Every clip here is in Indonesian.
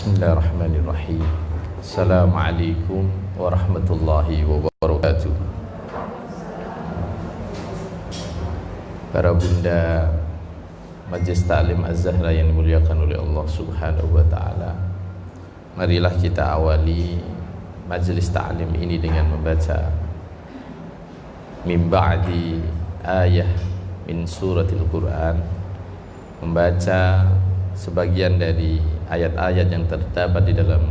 Bismillahirrahmanirrahim. Assalamualaikum warahmatullahi wabarakatuh. Para bunda Majelis Ta'lim Az-Zahra yang dimuliakan oleh Allah Subhanahu wa taala, marilah kita awali majelis ta'lim ini dengan membaca min ba'di ayah min suratil Quran, membaca sebagian dari ayat-ayat yang terdapat di dalam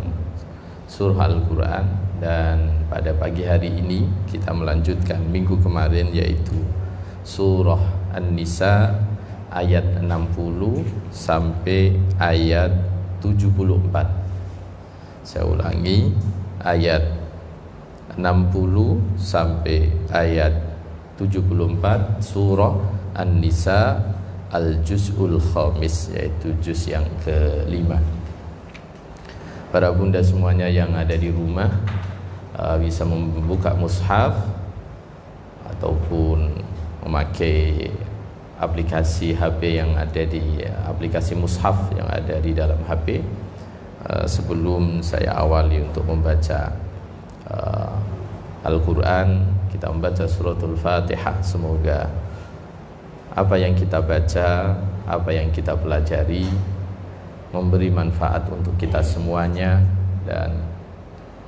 surah Al-Quran. Dan pada pagi hari ini kita melanjutkan minggu kemarin, yaitu surah An-Nisa ayat 60 sampai ayat 74. Saya ulangi, ayat 60 sampai ayat 74 surah An-Nisa Al-Juz'ul Khamis, yaitu juz yang kelima. Para bunda semuanya yang ada di rumah bisa membuka mushaf ataupun memakai aplikasi HP yang ada di aplikasi mushaf yang ada di dalam HP. Sebelum saya awali untuk membaca Al-Quran, kita membaca suratul Fatihah. Semoga apa yang kita baca, apa yang kita pelajari memberi manfaat untuk kita semuanya, dan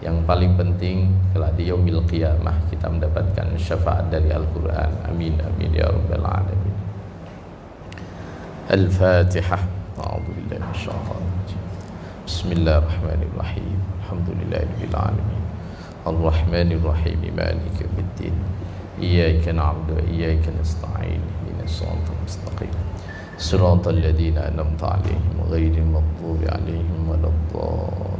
yang paling penting kelak di yaumil qiyamah kita mendapatkan syafaat dari Al-Quran. Amin amin ya rabbal alamin. Al-Fatihah. A'udzu billahi minasyaitonir rajim. Bismillahirrahmanirrahim. Alhamdulillahirabbil alamin. Arrahmanir rahim. Maliki yaumiddin. Iyyaka na'budu wa iyyaka nasta'in. Ihdinas mustaqim. Shiratal ladzina an'amta 'alaihim ghairil maghdubi 'alaihim waladdallin.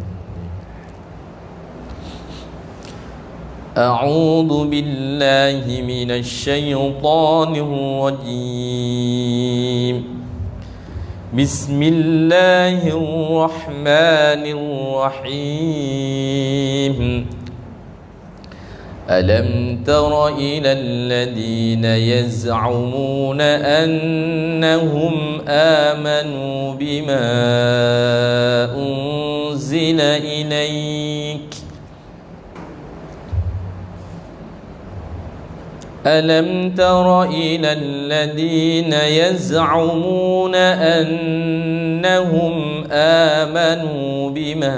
A'udzu billahi minasy syaithanir rajim. Bismillahirrahmanirrahim. Alam tara ilal ladzina yaz'umuna annahum amanu bima unzila ilaik. Alam tara ilal ladzina yaz'umuna annahum amanu bima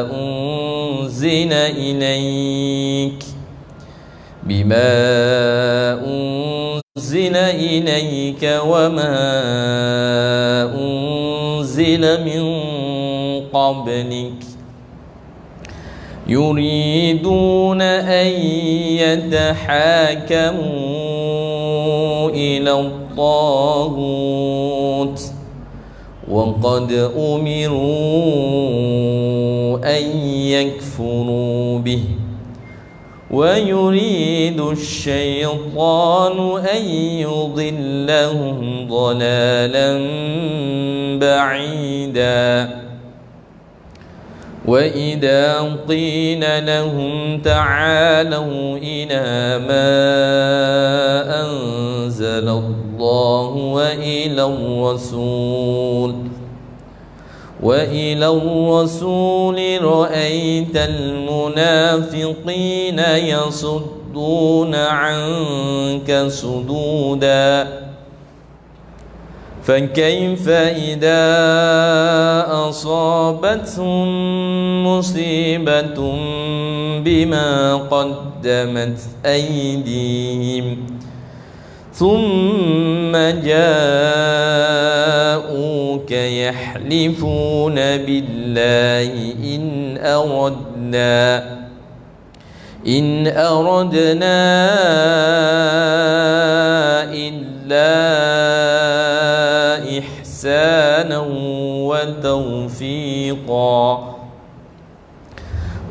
unzila ilaik wa ma unzila min qablik yuriduna an yatahakamu ila at-taghut wa qad umiru an yakfuru bihi wa yuridu asy-syaitanu an yudillahum dhalalan ba'ida. وَإِذَا قِيلَ لَهُمْ تَعَالَوْا إِلَى مَا أَنزَلَ اللَّهُ وَإِلَى الرَّسُولِ رَأَيْتَ الْمُنَافِقِينَ يَصُدُّونَ عَنكَ صُدُودًا فكيف إذا أصابتهم مصيبة بما قدمت أيديهم ثم جاءوك يحلفون بالله إن أردنا إلا إحسانا وتوفيقا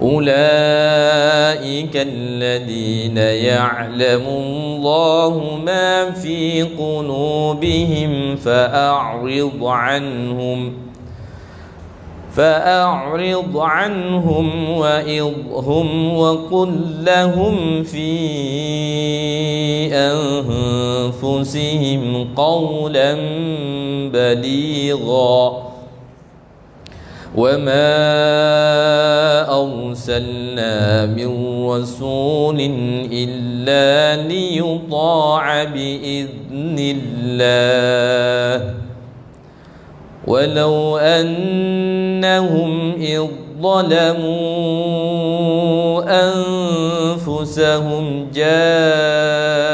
أولئك الذين يعلم الله ما في قلوبهم فأعرض عنهم وإضهم وقل لهم في أنفسهم قولا بليغا وما أرسلنا من رسول إلا ليطاع بإذن الله ولو أنهم إذ ظلموا أنفسهم جاءوك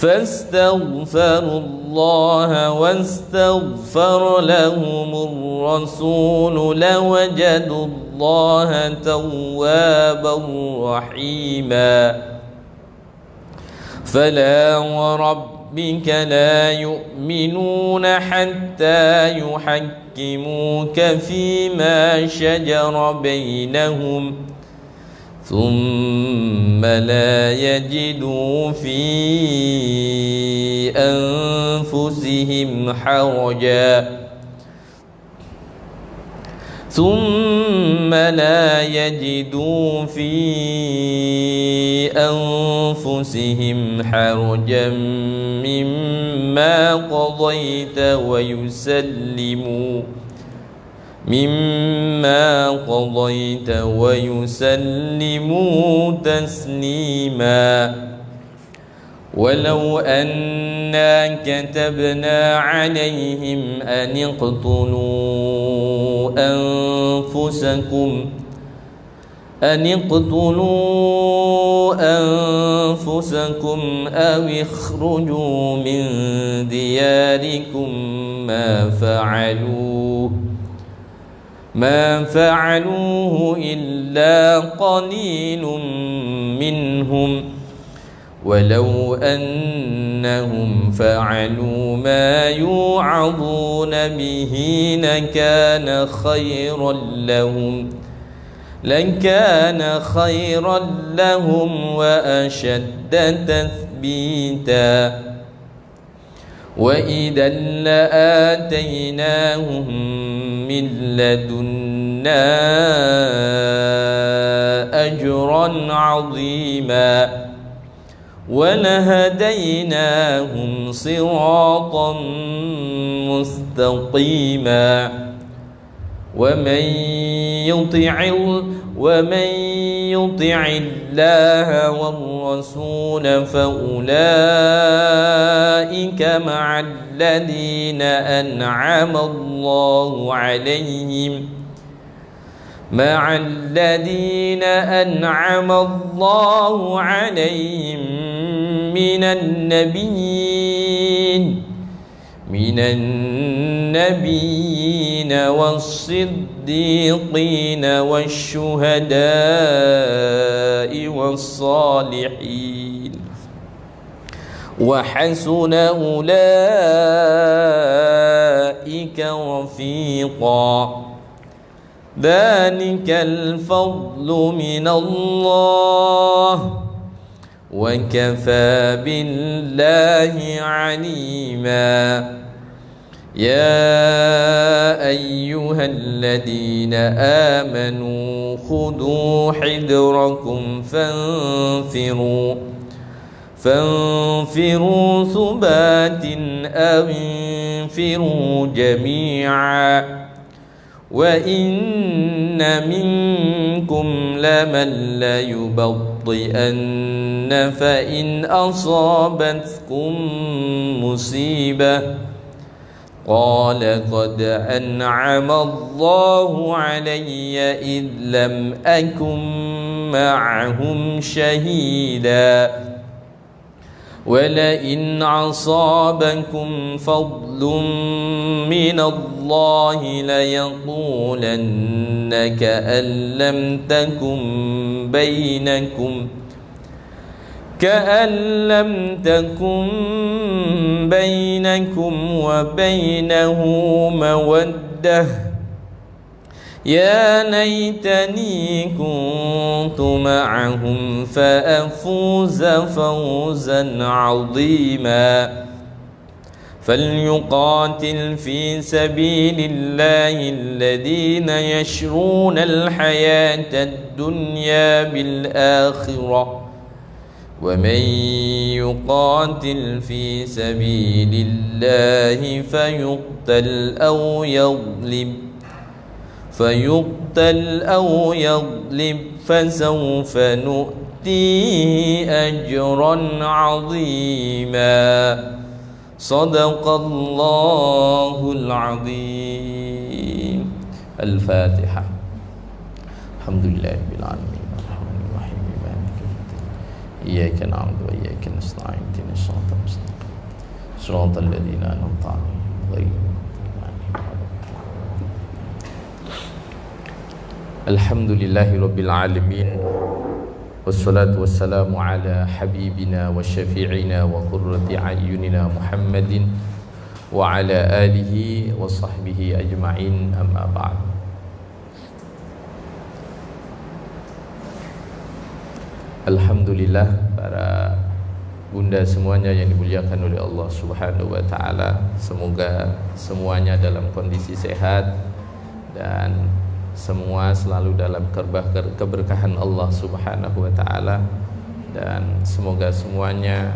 فاستغفروا الله واستغفر لهم الرسول لوجدوا الله توابا رحيما فلا وربك لا يؤمنون حتى يحكموك فيما شجر بينهم ثم لا يجدوا في أنفسهم حرجا مما قضيت ويسلموا تسليما ولو أنا كتبنا عليهم أن اقتلوا أنفسكم أو اخرجوا من دياركم ما فعلوه إلا قليل منهم ولو أنهم فعلوا ما يوعظون به لكان خيرا لهم وأشد تثبيتا وإذا لآتيناهم من لدنا أجرا عظيما ولهديناهم صراطا مستقيما ومن يطع الله والرسول فأولئك مع الذين أنعم الله عليهم من النبيين والصديقين والشهداء والصالحين وحسن أولئك رفيقا ذلك الفضل من الله وكفى بالله عليما يا أيها الذين آمنوا خذوا حذركم فانفروا ثبات أو انفروا جميعا وإن منكم لمن ليبطئن فإن أصابتكم مصيبة قال قد أنعم الله علي إذ لم أكن معهم شهيدا ولئن أصابكم فضل من الله ليقولن كأن لم تكن بينكم وبينه مودة يا ليتني كنت معهم فأفوز فوزا عظيما فليقاتل في سبيل الله الذين يشرون الحياة الدنيا بالآخرة ومن يقاتل في سبيل الله فيقتل أو يغلب فسوف نؤتيه أجرا عظيما صدق الله العظيم. الفاتحة. الحمد لله رب العالمين الرحمن الرحيم مالك يوم الدين إياك نعبد وإياك نستعين اهدنا الصراط المستقيم صراط الذين أنعمت عليهم غير المغضوب عليهم ولا الضالين. الحمد لله رب العالمين والصلاة والسلام على حبيبنا وشفيعنا وقرة أعيننا محمد وعلى آله وصحبه أجمعين أما بعد. Alhamdulillah, para bunda semuanya yang dimuliakan oleh Allah Subhanahu wa taala, semoga semuanya dalam kondisi sehat dan semua selalu dalam keberkahan Allah Subhanahu wa taala, dan semoga semuanya,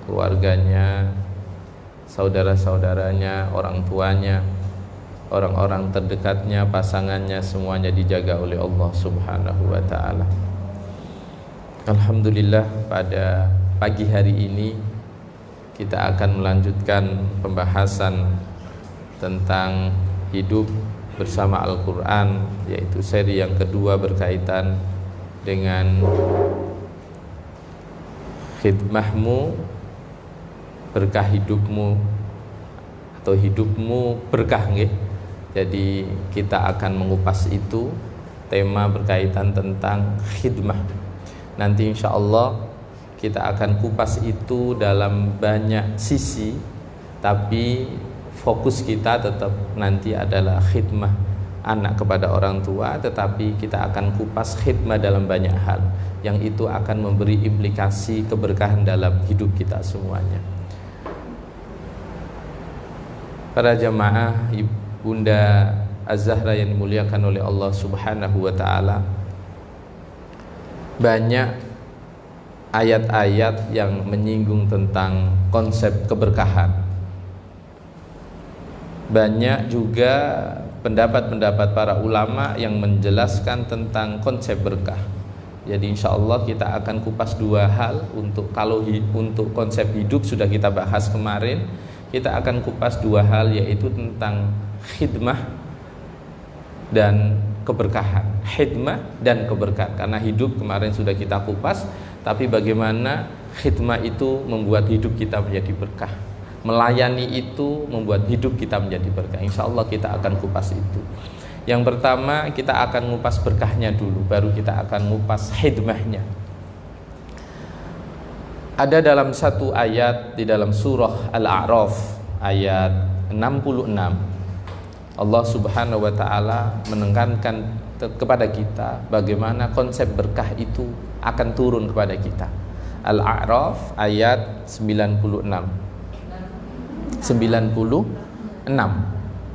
keluarganya, saudara-saudaranya, orang tuanya, orang-orang terdekatnya, pasangannya, semuanya dijaga oleh Allah Subhanahu wa taala. Alhamdulillah, pada pagi hari ini kita akan melanjutkan pembahasan tentang hidup bersama Al-Quran, yaitu seri yang kedua berkaitan dengan khidmahmu, berkah hidupmu, atau hidupmu berkah nggih. Jadi kita akan mengupas itu, tema berkaitan tentang khidmah. Nanti insya Allah kita akan kupas itu dalam banyak sisi, tapi fokus kita tetap nanti adalah khidmah anak kepada orang tua, tetapi kita akan kupas khidmah dalam banyak hal yang itu akan memberi implikasi keberkahan dalam hidup kita semuanya. Para jamaah Bunda Az-Zahra yang dimuliakan oleh Allah Subhanahu wa taala, banyak ayat-ayat yang menyinggung tentang konsep keberkahan. Banyak juga pendapat-pendapat para ulama yang menjelaskan tentang konsep berkah. Jadi insya Allah kita akan kupas dua hal. Untuk konsep hidup sudah kita bahas kemarin, kita akan kupas dua hal, yaitu tentang khidmah dan keberkahan. Khidmah dan keberkahan. Karena hidup kemarin sudah kita kupas, tapi bagaimana khidmah itu membuat hidup kita menjadi berkah, melayani itu membuat hidup kita menjadi berkah. Insya Allah kita akan kupas itu. Yang pertama kita akan ngupas berkahnya dulu, baru kita akan ngupas khidmahnya. Ada dalam satu ayat di dalam surah Al-A'raf ayat 66, Allah Subhanahu wa taala menekankan kepada kita bagaimana konsep berkah itu akan turun kepada kita. Al-A'raf ayat 96.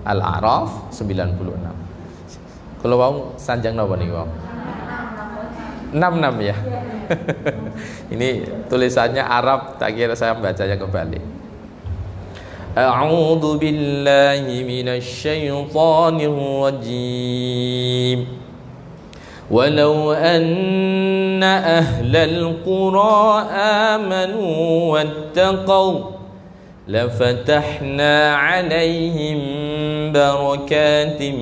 Al-A'raf 96. Kalau mau sanjang napa niku, Wong? 66 ya. Ini tulisannya Arab, tak kira saya bacanya kembali. A'udzu billahi minasy syaithanir rajim. Walau anna ahlal qura amanu wattaqaw lafatahna 'alaihim barakatin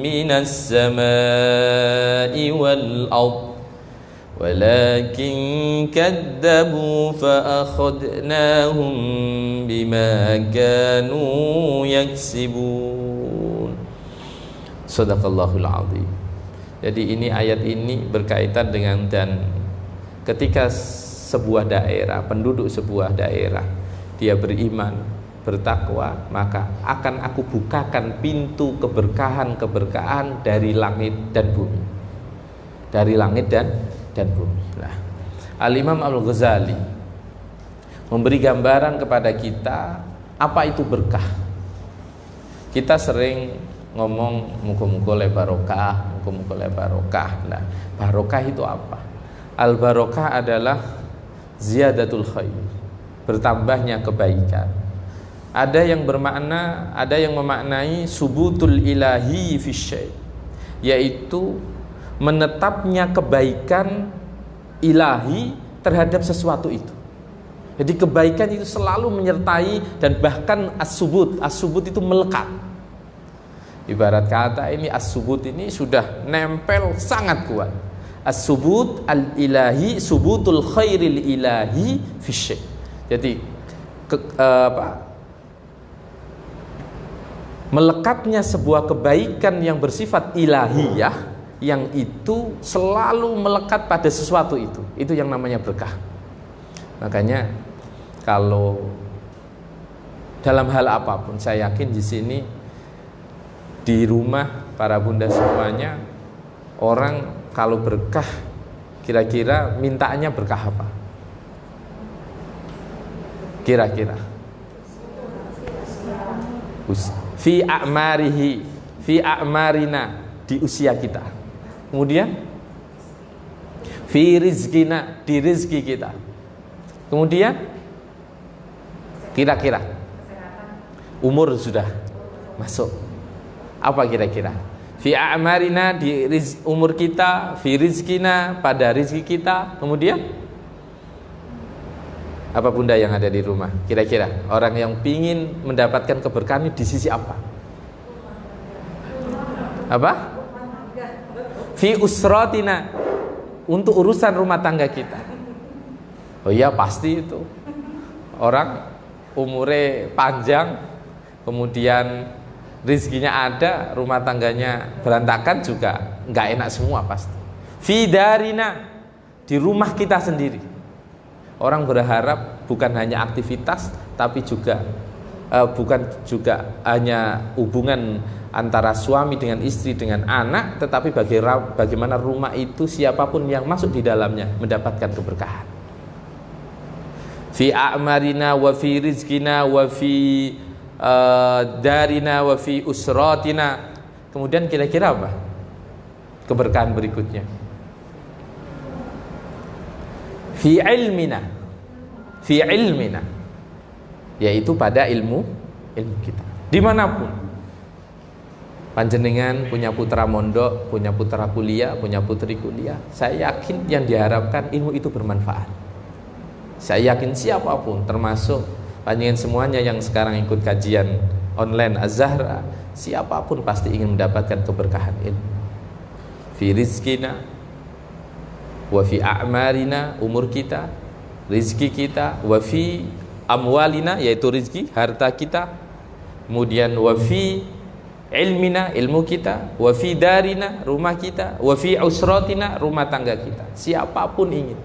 minas samaa'i wal ardh walakin kadzabu fa akhadnahum bima kanu yaksibun. Shadaqallahul azim. Jadi ini ayat ini berkaitan dengan, dan ketika sebuah daerah, penduduk sebuah daerah dia beriman, bertakwa, maka akan aku bukakan pintu keberkahan dari langit dan bumi. Dari langit dan bumi. Nah, Al-Imam Al-Ghazali memberi gambaran kepada kita apa itu berkah. Kita sering ngomong muka-muka barokah, muka-muka barokah. Nah, barokah itu apa? Al-barokah adalah ziyadatul khair, bertambahnya kebaikan. Ada yang bermakna, ada yang memaknai subutul ilahi fi syai', yaitu menetapnya kebaikan ilahi terhadap sesuatu itu. Jadi kebaikan itu selalu menyertai dan bahkan as-subut itu melekat. Ibarat kata ini as-subut ini sudah nempel sangat kuat. As-subut al-ilahi, subutul khairil ilahi fi syai'. Jadi melekatnya sebuah kebaikan yang bersifat ilahiyah, yang itu selalu melekat pada sesuatu itu yang namanya berkah. Makanya kalau dalam hal apapun, saya yakin di sini di rumah para bunda semuanya, orang kalau berkah kira-kira mintaannya berkah apa? Kira-kira fi a'marihi, fi a'marina, di usia kita. Kemudian fi rizkina, di rizki kita. Kemudian kira-kira umur sudah masuk. Apa kira-kira? Fi a'marina, di umur kita, fi rizkina, pada rizki kita. Kemudian apa bunda yang ada di rumah? Kira-kira orang yang pingin mendapatkan keberkahan di sisi apa? Apa? Fi usratina, untuk urusan rumah tangga kita. Oh iya, pasti itu. Orang umurnya panjang, kemudian rizkinya ada, rumah tangganya berantakan juga nggak enak semua pasti. Fi darina, di rumah kita sendiri. Orang berharap bukan hanya aktivitas, tapi juga bukan juga hanya hubungan antara suami dengan istri dengan anak, tetapi bagaimana rumah itu siapapun yang masuk di dalamnya mendapatkan keberkahan. Fi a'marina wa fi rizkina wa fi darina wa fi usratina. Kemudian kira-kira apa keberkahan berikutnya? Fi ilmina, fi ilmina, yaitu pada ilmu kita dimanapun. Panjenengan punya putra mondok, punya putra kuliah, punya putri kuliah, saya yakin yang diharapkan ilmu itu bermanfaat. Saya yakin siapapun, termasuk panjenengan semuanya yang sekarang ikut kajian online Az-Zahra, siapapun pasti ingin mendapatkan keberkahan ilmu. Fi rizkina wa fi a'marina, umur kita, rizki kita, wa fi amwalina, yaitu rizki, harta kita, kemudian wa fi ilmina, ilmu kita, wa fi darina, rumah kita, wa fi usratina, rumah tangga kita. Siapapun ingin.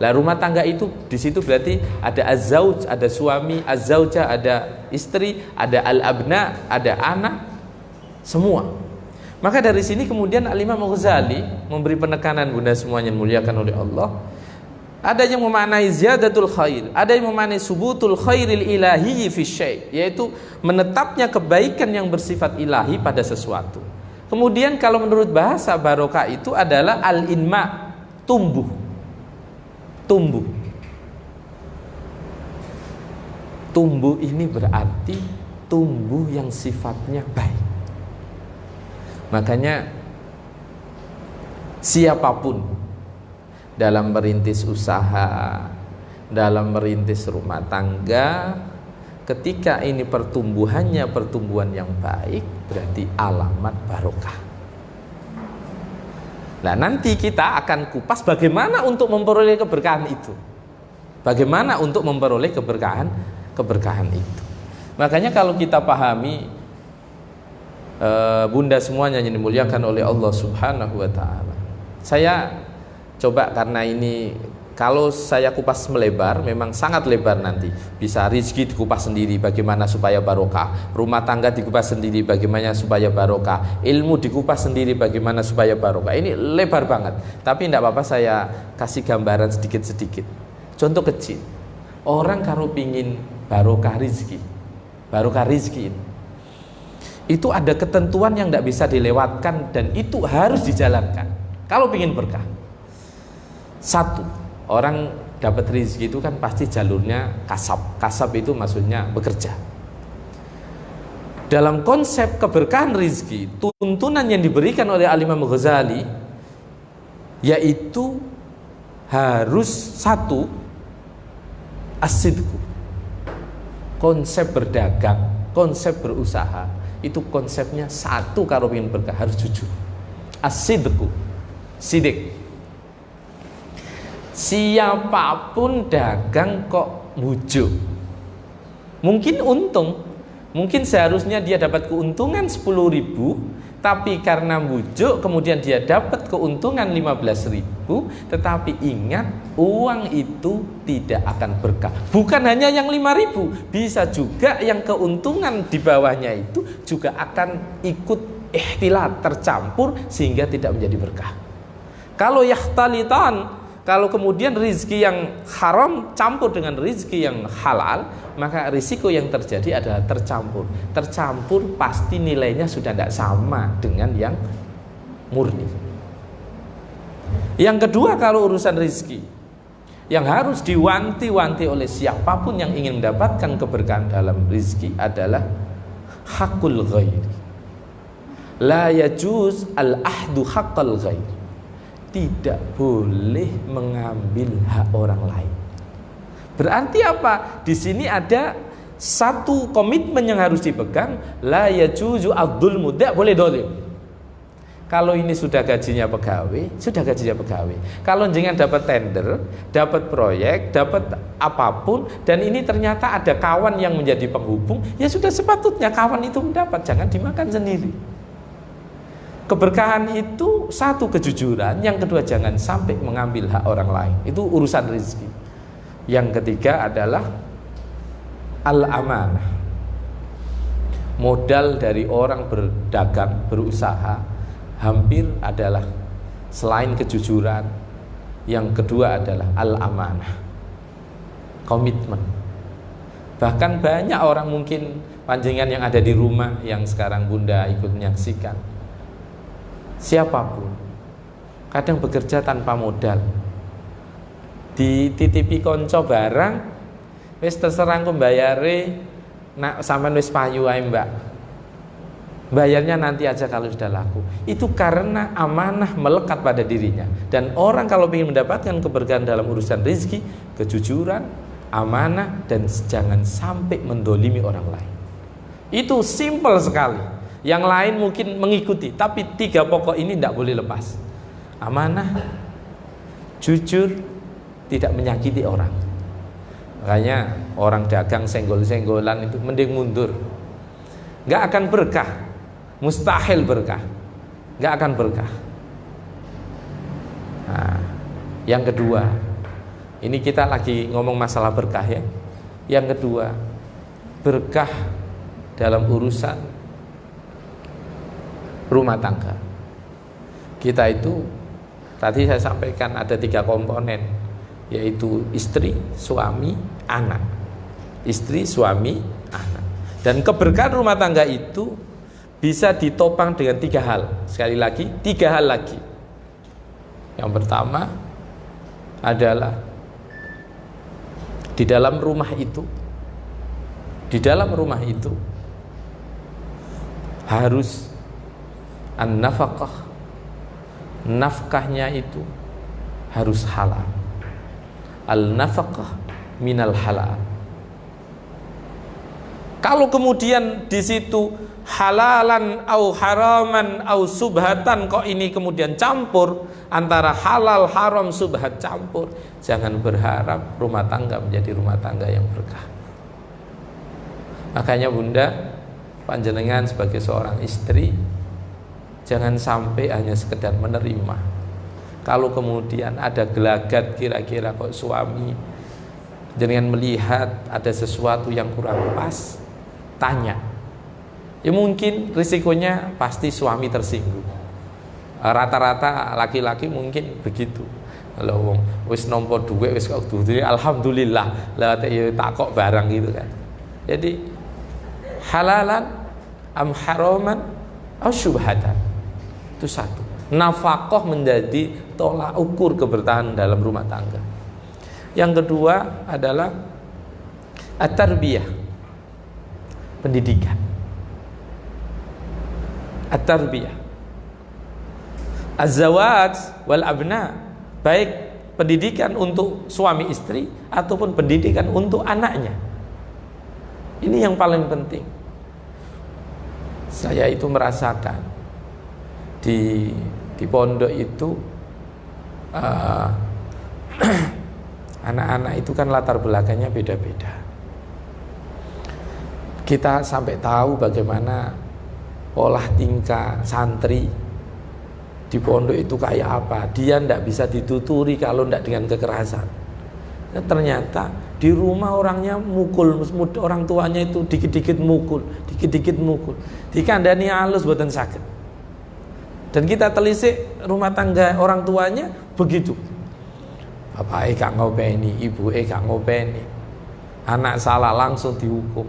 Lah rumah tangga itu di situ berarti ada az-zauj, ada suami, az-zaujah, ada istri, ada al-abna, ada anak, semua. Maka dari sini kemudian Al-Imam Ghazali memberi penekanan bunda semuanya dimuliakan oleh Allah. Ada yang memaknai ziyadatul khair, ada yang memaknai subutul khairil ilahi fi syai', yaitu menetapnya kebaikan yang bersifat ilahi pada sesuatu. Kemudian kalau menurut bahasa barokah itu adalah al-inma, tumbuh. Tumbuh ini berarti tumbuh yang sifatnya baik. Makanya siapapun dalam merintis usaha, dalam merintis rumah tangga, ketika ini pertumbuhannya pertumbuhan yang baik, berarti alamat barokah. Nah, nanti kita akan kupas bagaimana untuk memperoleh keberkahan itu. Bagaimana untuk memperoleh keberkahan itu. Makanya kalau kita pahami, bunda semuanya yang dimuliakan oleh Allah Subhanahu wa taala. Saya coba, karena ini kalau saya kupas melebar, memang sangat lebar nanti. Bisa rezeki dikupas sendiri bagaimana supaya barokah, rumah tangga dikupas sendiri bagaimana supaya barokah, ilmu dikupas sendiri bagaimana supaya barokah. Ini lebar banget. Tapi tidak apa-apa, saya kasih gambaran sedikit-sedikit. Contoh kecil. Orang kalau pingin barokah rezeki ini, itu ada ketentuan yang tidak bisa dilewatkan dan itu harus dijalankan kalau ingin berkah. Satu, orang dapat rezeki itu kan pasti jalurnya kasab. Kasab itu maksudnya bekerja. Dalam konsep keberkahan rezeki, tuntunan yang diberikan oleh Al-Imam Ghazali yaitu harus satu, as-sidqu. Konsep berdagang, konsep berusaha, itu konsepnya satu kalau ingin berkah harus jujur. As-sidqu, sidik. Siapapun dagang kok bujuk, mungkin untung, mungkin seharusnya dia dapat keuntungan 10.000, tapi karena bujuk kemudian dia dapat keuntungan 15.000. Tetapi ingat, uang itu tidak akan berkah. Bukan hanya yang 5.000, bisa juga yang keuntungan di bawahnya itu juga akan ikut ikhtilat, tercampur sehingga tidak menjadi berkah. Kalau yahtalitan, kalau kemudian rizki yang haram campur dengan rizki yang halal, maka risiko yang terjadi adalah tercampur. Tercampur pasti nilainya sudah tidak sama dengan yang murni. Yang kedua, kalau urusan rizki, yang harus diwanti-wanti oleh siapapun yang ingin mendapatkan keberkahan dalam rizki adalah hakul ghairi. La yajuz al-ahdu haqqal ghairi. Tidak boleh mengambil hak orang lain. Berarti apa? Di sini ada satu komitmen yang harus dipegang. La yajuzu ad-dzulmu, tidak boleh dolim. Kalau ini sudah gajinya pegawai, sudah gajinya pegawai. Kalau jenengan dapat tender, dapat proyek, dapat apapun, dan ini ternyata ada kawan yang menjadi penghubung, ya sudah sepatutnya kawan itu mendapat, jangan dimakan sendiri. Keberkahan itu satu, kejujuran. Yang kedua, jangan sampai mengambil hak orang lain. Itu urusan rezeki. Yang ketiga adalah al-amanah. Modal dari orang berdagang, berusaha, hampir adalah selain kejujuran, yang kedua adalah al-amanah, komitmen. Bahkan banyak orang, mungkin panjenengan yang ada di rumah yang sekarang Bunda ikut menyaksikan, siapapun kadang bekerja tanpa modal, dititipi konco barang, wis terserah aku bayare nak sampean wis payu ae mbak, bayarnya nanti aja kalau sudah laku. Itu karena amanah melekat pada dirinya. Dan orang kalau ingin mendapatkan keberkahan dalam urusan rezeki, kejujuran, amanah, dan jangan sampai mendolimi orang lain. Itu simple sekali. Yang lain mungkin mengikuti, tapi tiga pokok ini tidak boleh lepas. Amanah, jujur, tidak menyakiti orang. Makanya orang dagang senggol-senggolan itu mending mundur. Nggak akan berkah, mustahil berkah, nggak akan berkah. Nah, yang kedua, ini kita lagi ngomong masalah berkah ya. Yang kedua, berkah dalam urusan rumah tangga. Kita itu tadi saya sampaikan ada 3 komponen, yaitu istri, suami, anak. Istri, suami, anak. Dan keberkahan rumah tangga itu bisa ditopang dengan 3 hal. Sekali lagi, 3 hal lagi. Yang pertama adalah di dalam rumah itu harus an-nafaqah, nafkahnya itu harus halal. Al-nafaqah minal halal. Kalau kemudian di situ halalan au haraman au subhatan, kok ini kemudian campur antara halal, haram, subhat campur, jangan berharap rumah tangga menjadi rumah tangga yang berkah. Makanya Bunda, panjenengan sebagai seorang istri, jangan sampai hanya sekedar menerima. Kalau kemudian ada gelagat kira-kira kok suami dengan melihat ada sesuatu yang kurang pas, tanya. Ya mungkin risikonya pasti suami tersinggung. Rata-rata laki-laki mungkin begitu. Kalau wis nompo duwe wis kok duwe, alhamdulillah lah tak kok barang gitu kan. Jadi halalan am haraman au syubhatan. Itu satu. Nafkah menjadi tolak ukur keberkahan dalam rumah tangga. Yang kedua adalah at-tarbiyah, pendidikan. At-tarbiyah, az-zawaj wal abna, baik pendidikan untuk suami istri ataupun pendidikan untuk anaknya. Ini yang paling penting. Saya itu merasakan di pondok itu anak-anak itu kan latar belakangnya beda-beda. Kita sampai tahu bagaimana pola tingkah santri di pondok itu kayak apa. Dia tidak bisa dituturi kalau tidak dengan kekerasan. Dan ternyata di rumah orangnya mukul, orang tuanya itu dikit-dikit mukul, dikit-dikit mukul. Dikandani halus boten sakit. Dan kita telisik rumah tangga orang tuanya begitu. Bapak gak ngopeni, ibu gak ngopeni. Anak salah langsung dihukum.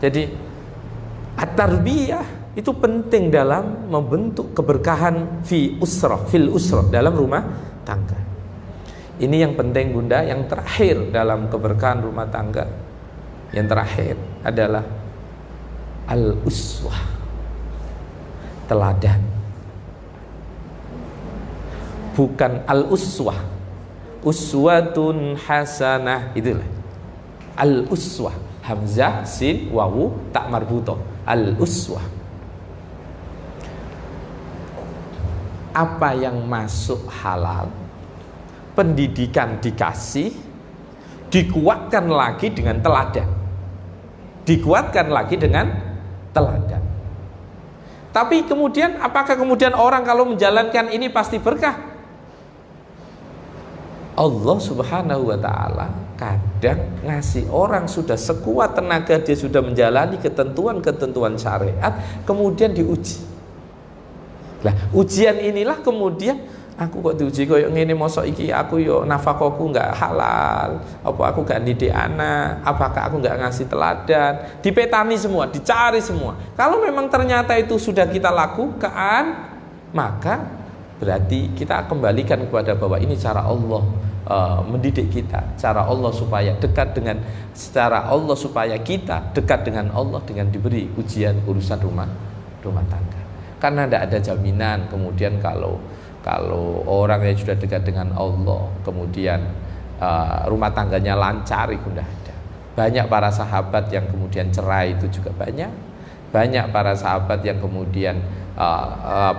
Jadi at-tarbiyah itu penting dalam membentuk keberkahan fil usrah dalam rumah tangga. Ini yang penting Bunda. Yang terakhir dalam keberkahan rumah tangga, yang terakhir adalah al-uswah, teladan. Bukan al-uswah, uswatun hasanah, itulah al-uswah, hamzah sin wawu tak marbutoh, al-uswah. Apa yang masuk halal, pendidikan dikasih, dikuatkan lagi dengan teladan, dikuatkan lagi dengan teladan. Tapi kemudian apakah kemudian orang kalau menjalankan ini pasti berkah? Allah subhanahu wa ta'ala kadang ngasih orang sudah sekuat tenaga, dia sudah menjalani ketentuan-ketentuan syariat, kemudian diuji. Lah ujian inilah kemudian aku kok diuji koyo ngene, mosok iki aku yo nafkahku enggak halal, apa aku gak didik anak, apakah aku enggak ngasih teladan, dipetani semua, dicari semua. Kalau memang ternyata itu sudah kita lakukan, maka berarti kita kembalikan kepada bahwa ini cara Allah mendidik kita, cara Allah supaya dekat dengan, secara Allah supaya kita dekat dengan Allah dengan diberi ujian urusan rumah tangga. Karena tidak ada jaminan kemudian kalau orang yang sudah dekat dengan Allah kemudian rumah tangganya lancar, itu tidak ada. Banyak para sahabat yang kemudian cerai itu juga banyak para sahabat yang kemudian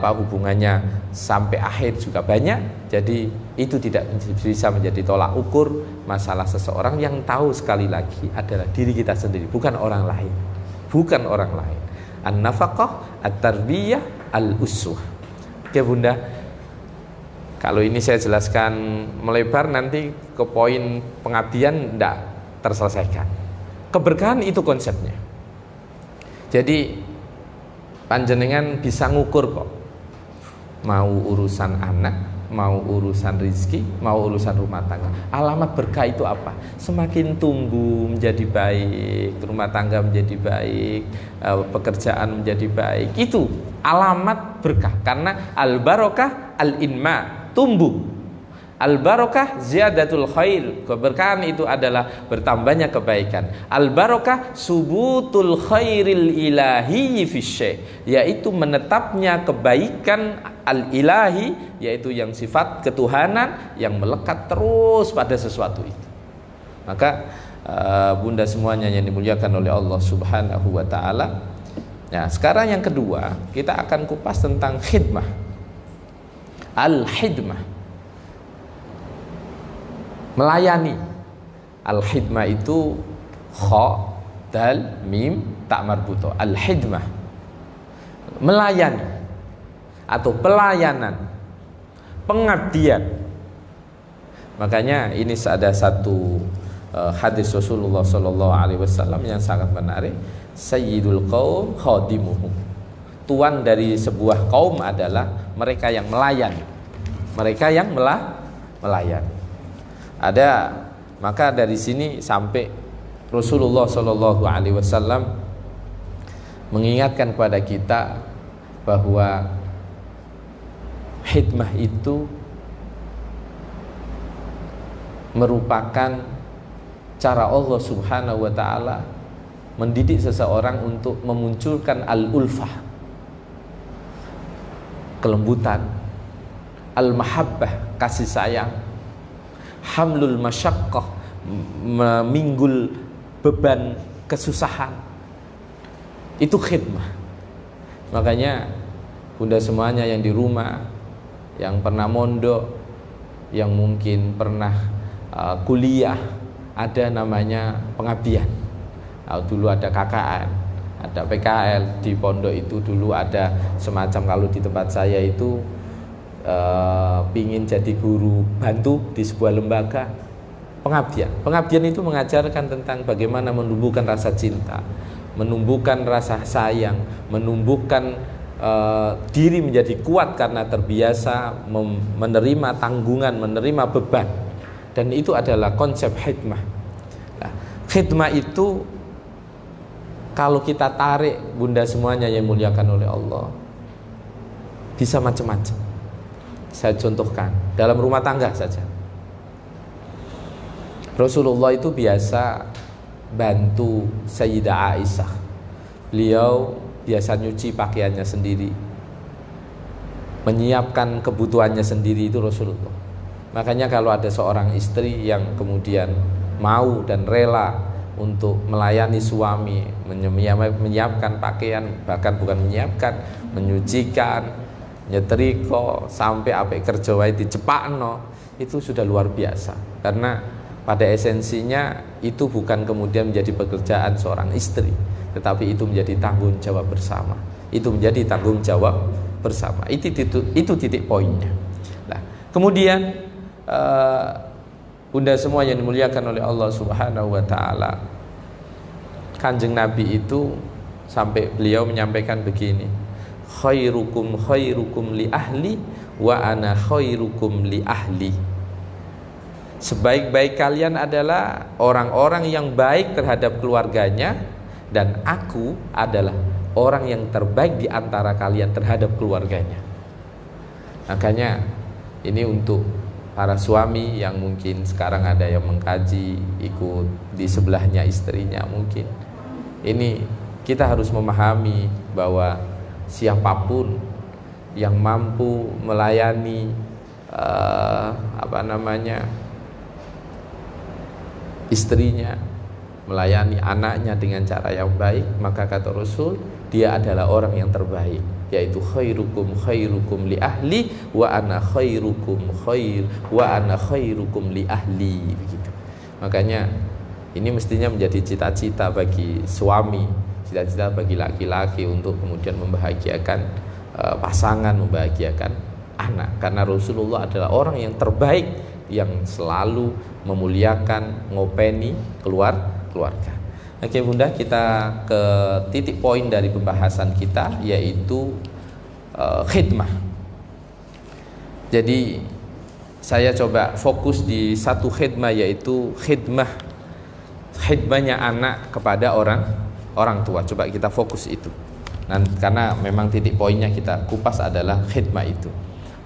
hubungannya sampai akhir juga banyak. Jadi itu tidak bisa menjadi tolak ukur masalah seseorang. Yang tahu sekali lagi adalah diri kita sendiri, bukan orang lain. An-nafaqah, at-tarbiyah, al-uswah. Oke Bunda, kalau ini saya jelaskan melebar nanti ke poin pengabdian tidak terselesaikan. Keberkahan itu konsepnya. Jadi panjenengan bisa ngukur kok, mau urusan anak, mau urusan rizki, mau urusan rumah tangga. Alamat berkah itu apa? Semakin tumbuh menjadi baik, rumah tangga menjadi baik, pekerjaan menjadi baik. Itu alamat berkah. Karena al-barokah al-inma, tumbuh. Al-barokah ziyadatul khair, keberkahan itu adalah bertambahnya kebaikan. Al-barokah subutul khairil ilahi fisyai, yaitu menetapnya kebaikan al-ilahi, yaitu yang sifat ketuhanan yang melekat terus pada sesuatu itu. Maka Bunda semuanya yang dimuliakan oleh Allah subhanahu wa ta'ala. Nah sekarang yang kedua, kita akan kupas tentang khidmah. Al-khidmah, melayani. Al-khidmah itu kha, dal, mim, tak marbuto. Al-khidmah, melayani atau pelayanan, pengabdian. Makanya ini ada satu hadis Rasulullah sallallahu alaihi wasallam yang sangat menarik. Sayyidul qaum khadimuhum. Tuan dari sebuah kaum adalah mereka yang melayani. Mereka yang melayani. Ada, maka dari sini sampai Rasulullah sallallahu alaihi wasallam mengingatkan kepada kita bahwa khidmah itu merupakan cara Allah Subhanahu wa taala mendidik seseorang untuk memunculkan al-ulfah, kelembutan, al-mahabbah, kasih sayang, hamlul masyaqqah, meminggul beban kesusahan. Itu khidmah. Makanya bunda semuanya yang di rumah, yang pernah mondok, yang mungkin pernah kuliah, ada namanya pengabdian. Dulu ada KKN, ada PKL di pondok itu. Dulu ada semacam, kalau di tempat saya itu pingin jadi guru bantu di sebuah lembaga, pengabdian itu mengajarkan tentang bagaimana menumbuhkan rasa cinta, menumbuhkan rasa sayang, menumbuhkan diri menjadi kuat karena terbiasa menerima tanggungan, menerima beban. Dan itu adalah konsep khidmah. Nah, khidmah itu kalau kita tarik bunda semuanya yang muliakan oleh Allah, bisa macam-macam. Saya contohkan dalam rumah tangga saja. Rasulullah itu biasa bantu Sayyidah Aisyah. Beliau biasa nyuci pakaiannya sendiri, menyiapkan kebutuhannya sendiri, itu Rasulullah. Makanya kalau ada seorang istri yang kemudian mau dan rela untuk melayani suami, menyiapkan pakaian, bahkan bukan menyiapkan, menyucikan, nyetrika, sampai apa kerja wae dicepakno, itu sudah luar biasa. Karena pada esensinya itu bukan kemudian menjadi pekerjaan seorang istri, tetapi itu menjadi tanggung jawab bersama. Itu menjadi tanggung jawab bersama. Itu titik poinnya. Nah, kemudian bunda semua yang dimuliakan oleh Allah Subhanahu wa taala, Kanjeng Nabi itu sampai beliau menyampaikan begini, khairukum khairukum li ahli wa ana khairukum li ahli. Sebaik-baik kalian adalah orang-orang yang baik terhadap keluarganya, dan aku adalah orang yang terbaik di antara kalian terhadap keluarganya. Makanya ini untuk para suami yang mungkin sekarang ada yang mengkaji, ikut di sebelahnya istrinya mungkin. Ini kita harus memahami bahwa siapapun yang mampu melayani istrinya, melayani anaknya dengan cara yang baik, maka kata Rasul, dia adalah orang yang terbaik, yaitu khairukum khairukum li ahli wa ana khairukum li ahli, begitu. Makanya ini mestinya menjadi cita-cita bagi suami, cita-cita bagi laki-laki untuk kemudian membahagiakan pasangan, membahagiakan anak, karena Rasulullah adalah orang yang terbaik yang selalu memuliakan, ngopeni keluarga. Oke bunda, kita ke titik poin dari pembahasan kita, yaitu khidmah. Jadi saya coba fokus di satu khidmah, yaitu khidmahnya anak kepada orang tua. Coba kita fokus itu. Karena memang titik poinnya kita kupas adalah khidmah itu.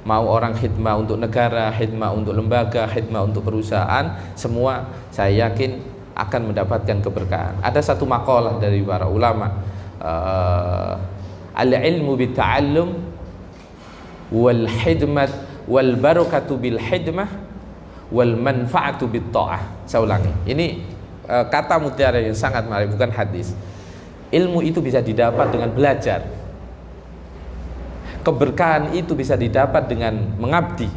Mau orang khidmah untuk negara, khidmah untuk lembaga, khidmah untuk perusahaan, semua saya yakin akan mendapatkan keberkahan. Ada satu makalah dari para ulama, al-ilmu bitta'allum wal hidmat wal barakatu bil hidmah wal manfa'atu bit ta'ah. Saya ulangi. Ini kata mutiara yang sangat menarik, bukan hadis. Ilmu itu bisa didapat dengan belajar. Keberkahan itu bisa didapat dengan mengabdi.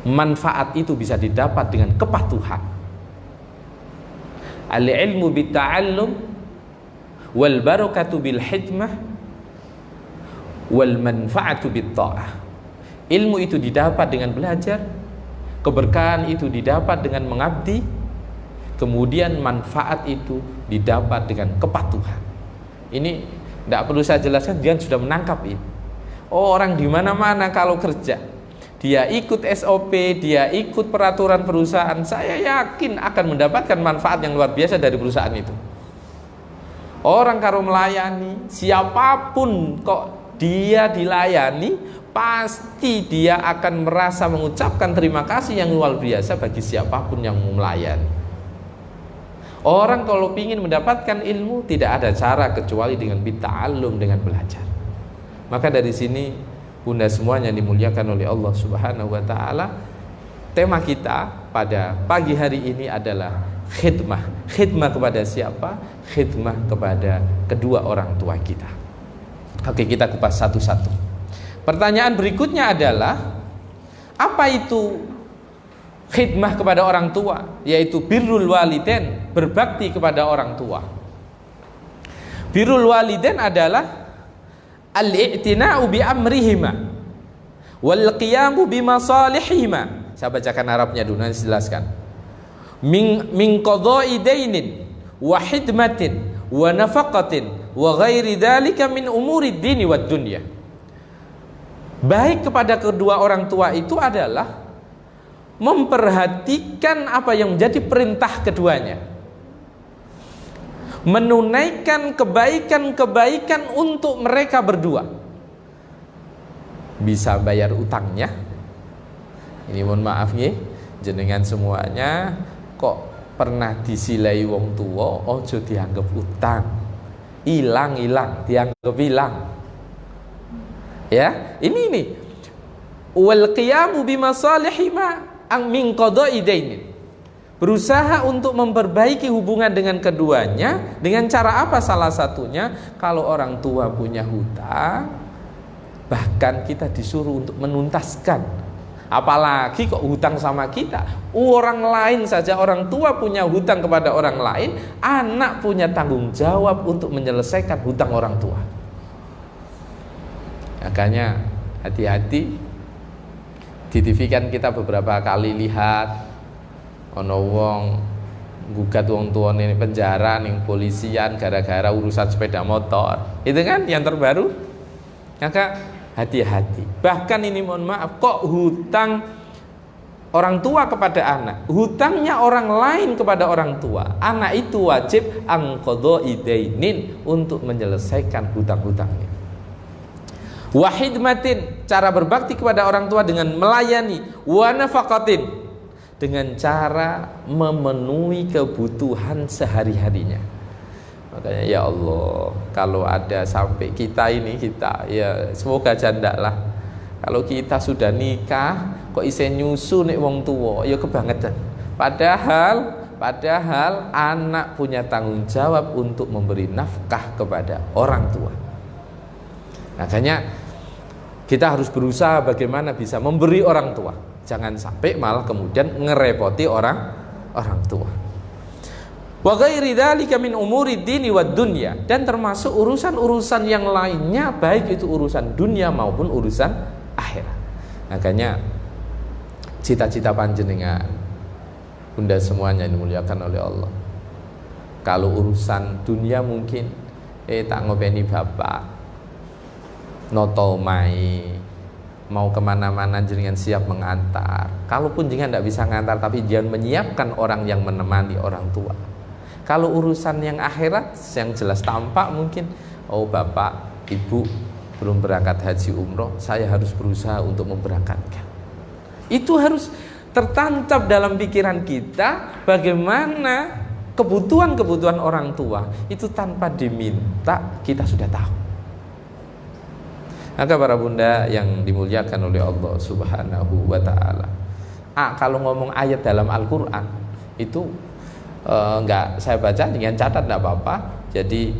Manfaat itu bisa didapat dengan kepatuhan. Al-ilmu bitta'allum wal barakatu bil hikmah wal manfa'atu bit ta'ah. Ilmu itu didapat dengan belajar, keberkahan itu didapat dengan mengabdi, kemudian manfaat itu didapat dengan kepatuhan. Ini tidak perlu saya jelaskan, dia sudah menangkap ini. Orang di mana-mana kalau kerja, dia ikut SOP, dia ikut peraturan perusahaan, saya yakin akan mendapatkan manfaat yang luar biasa dari perusahaan itu. Orang kalau melayani, siapapun kok dia dilayani, pasti dia akan merasa mengucapkan terima kasih yang luar biasa bagi siapapun yang melayani. Orang kalau ingin mendapatkan ilmu tidak ada cara kecuali dengan bita'allum, dengan belajar. Maka dari sini bunda semuanya dimuliakan oleh Allah Subhanahu wa taala, tema kita pada pagi hari ini adalah khidmah. Khidmah kepada siapa? Khidmah kepada kedua orang tua kita. Oke, kita kupas satu-satu. Pertanyaan berikutnya adalah, apa itu khidmah kepada orang tua? Yaitu birrul walidain, berbakti kepada orang tua. Birrul walidain adalah al-i'tina'u bi amrihima wal qiyamu bi masalihihima. Saya bacakan Arabnya dulu, nanti jelaskan. Min qadha'i dainin wa hidmatin wa nafaqatin wa ghairi dzalika min umurid dini wad dunya. Baik kepada kedua orang tua itu adalah memperhatikan apa yang menjadi perintah keduanya, menunaikan kebaikan-kebaikan untuk mereka berdua. Bisa bayar utangnya. Ini mohon maaf ya, jenengan semuanya kok pernah disilai wong tua, ojo dianggap utang. Hilang dianggap hilang. Ya, ini wal qiyamu bimasalihima ang min qada'i dainin. Berusaha untuk memperbaiki hubungan dengan keduanya dengan cara apa? Salah satunya, kalau orang tua punya hutang, bahkan kita disuruh untuk menuntaskan. Apalagi kok hutang sama kita. Orang lain saja, orang tua punya hutang kepada orang lain, anak punya tanggung jawab untuk menyelesaikan hutang orang tua. Makanya hati-hati. Di TV kan kita beberapa kali lihat ono wong gugat wong tua ning penjara, ning polisian gara-gara urusan sepeda motor. Itu kan yang terbaru. Maka hati-hati. Bahkan ini mohon maaf, kok hutang orang tua kepada anak, hutangnya orang lain kepada orang tua, anak itu wajib angqadha'i dainin, untuk menyelesaikan hutang-hutangnya. Wahidmatin, cara berbakti kepada orang tua dengan melayani. Wa nafaqatin, dengan cara memenuhi kebutuhan sehari-harinya. Makanya ya Allah, kalau ada sampai kita ya semoga janda lah. Kalau kita sudah nikah kok isen nyusu nek wong tua, ya kebangetan. Padahal anak punya tanggung jawab untuk memberi nafkah kepada orang tua. Makanya kita harus berusaha bagaimana bisa memberi orang tua. Jangan sampai malah kemudian ngerepoti orang tua. Wa ghairi dzalika min umuri dini wad dunya, dan termasuk urusan-urusan yang lainnya, baik itu urusan dunia maupun urusan akhirat. Makanya cita-cita panjenengan bunda semuanya dimuliakan oleh Allah. Kalau urusan dunia mungkin tak ngopeni bapak noto mai, mau kemana-mana jenengan siap mengantar. Kalaupun jenengan tidak bisa mengantar, tapi jangan menyiapkan orang yang menemani orang tua. Kalau urusan yang akhirat, yang jelas tampak mungkin, oh bapak, ibu belum berangkat haji umroh, saya harus berusaha untuk memberangkatkan. Itu harus tertancap dalam pikiran kita, bagaimana kebutuhan-kebutuhan orang tua itu tanpa diminta kita sudah tahu. Maka para bunda yang dimuliakan oleh Allah Subhanahu wa ta'ala, kalau ngomong ayat dalam Al-Quran itu enggak saya baca dengan catat, enggak apa-apa. Jadi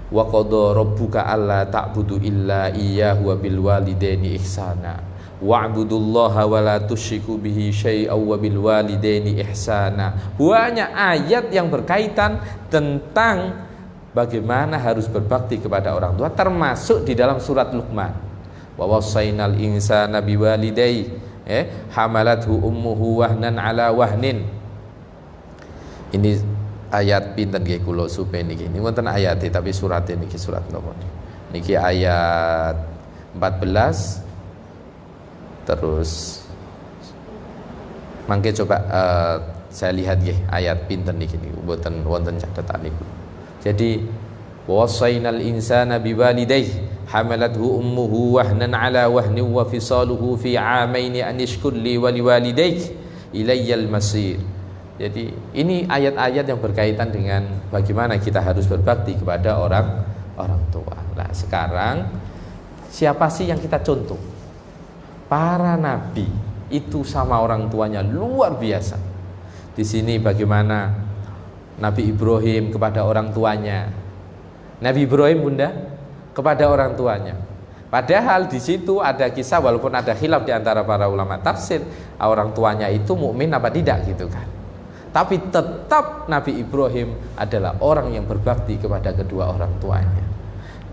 wa qadha rabbuka alla ta'budu illa iyyahu wa bil walidaini ihsana wa'budullaha wa la tusyriku bihi syai'an wa bil walidaini ihsana. Banyak ayat yang berkaitan tentang bagaimana harus berbakti kepada orang tua, termasuk di dalam surat Luqman. Wa wassaynal insana biwalidayhi hamalathu ummuhu wahnan ala wahnin. Ini ayat pinten nggih kula supe niki. Ini wonten ayat tapi surat niki surat napa? Niki ayat 14. Terus mangke coba saya lihat nggih ayat pinten niki mboten wonten catatan niku. Jadi wassaynal insana biwalidayhi hamalathu ummuhu wahnan ala wahnin wa fisaluhu fi 'amaini an ishkur li wa liwalidayk ilayyal masir. Jadi ini ayat-ayat yang berkaitan dengan bagaimana kita harus berbakti kepada orang tua. Nah, sekarang siapa sih yang kita contoh? Para nabi itu sama orang tuanya luar biasa. Di sini bagaimana Nabi Ibrahim kepada orang tuanya. Nabi Ibrahim bunda kepada orang tuanya. Padahal di situ ada kisah, walaupun ada khilaf di antara para ulama tafsir, orang tuanya itu mukmin apa tidak gitu kan. Tapi tetap Nabi Ibrahim adalah orang yang berbakti kepada kedua orang tuanya.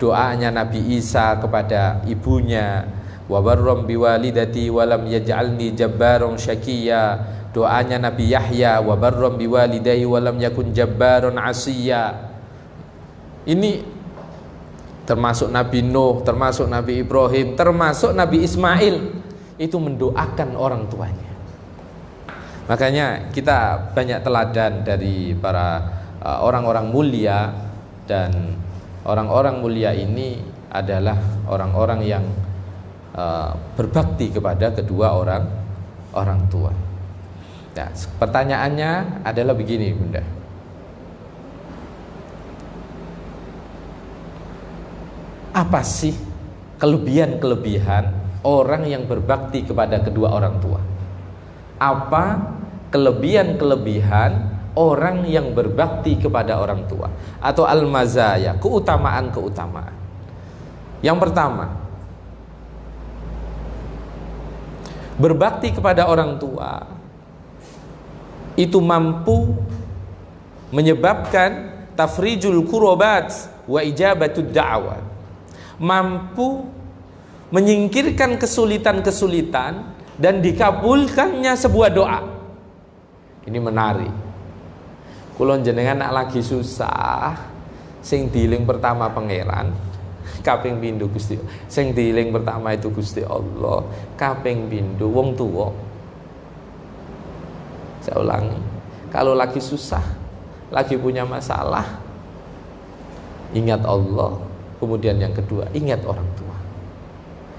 Doanya Nabi Isa kepada ibunya, wa barram biwalidati wa lam yaj'alni jabbaron syaqiyya. Doanya Nabi Yahya, wa barram biwalidayhi wa lam yakun jabbaron 'asiyya. Ini termasuk Nabi Nuh, termasuk Nabi Ibrahim, termasuk Nabi Ismail, itu mendoakan orang tuanya. Makanya kita banyak teladan dari para orang-orang mulia, dan orang-orang mulia ini adalah orang-orang yang berbakti kepada kedua orang tua. Nah, pertanyaannya adalah begini bunda, apa sih kelebihan-kelebihan orang yang berbakti kepada kedua orang tua? Apa kelebihan-kelebihan orang yang berbakti kepada orang tua? Atau al-mazaya, keutamaan-keutamaan. Yang pertama, berbakti kepada orang tua itu mampu menyebabkan tafrijul kurobat wa ijabatud da'awat, mampu menyingkirkan kesulitan-kesulitan dan dikabulkannya sebuah doa. Ini menarik. Kulon jenengan nak lagi susah, sing diiling pertama pangeran, kaping pindho Gusti. Sing diiling pertama itu Gusti Allah, kaping pindho wong tuwa. Saya ulangi, kalau lagi susah, lagi punya masalah, ingat Allah. Kemudian yang kedua, ingat orang tua.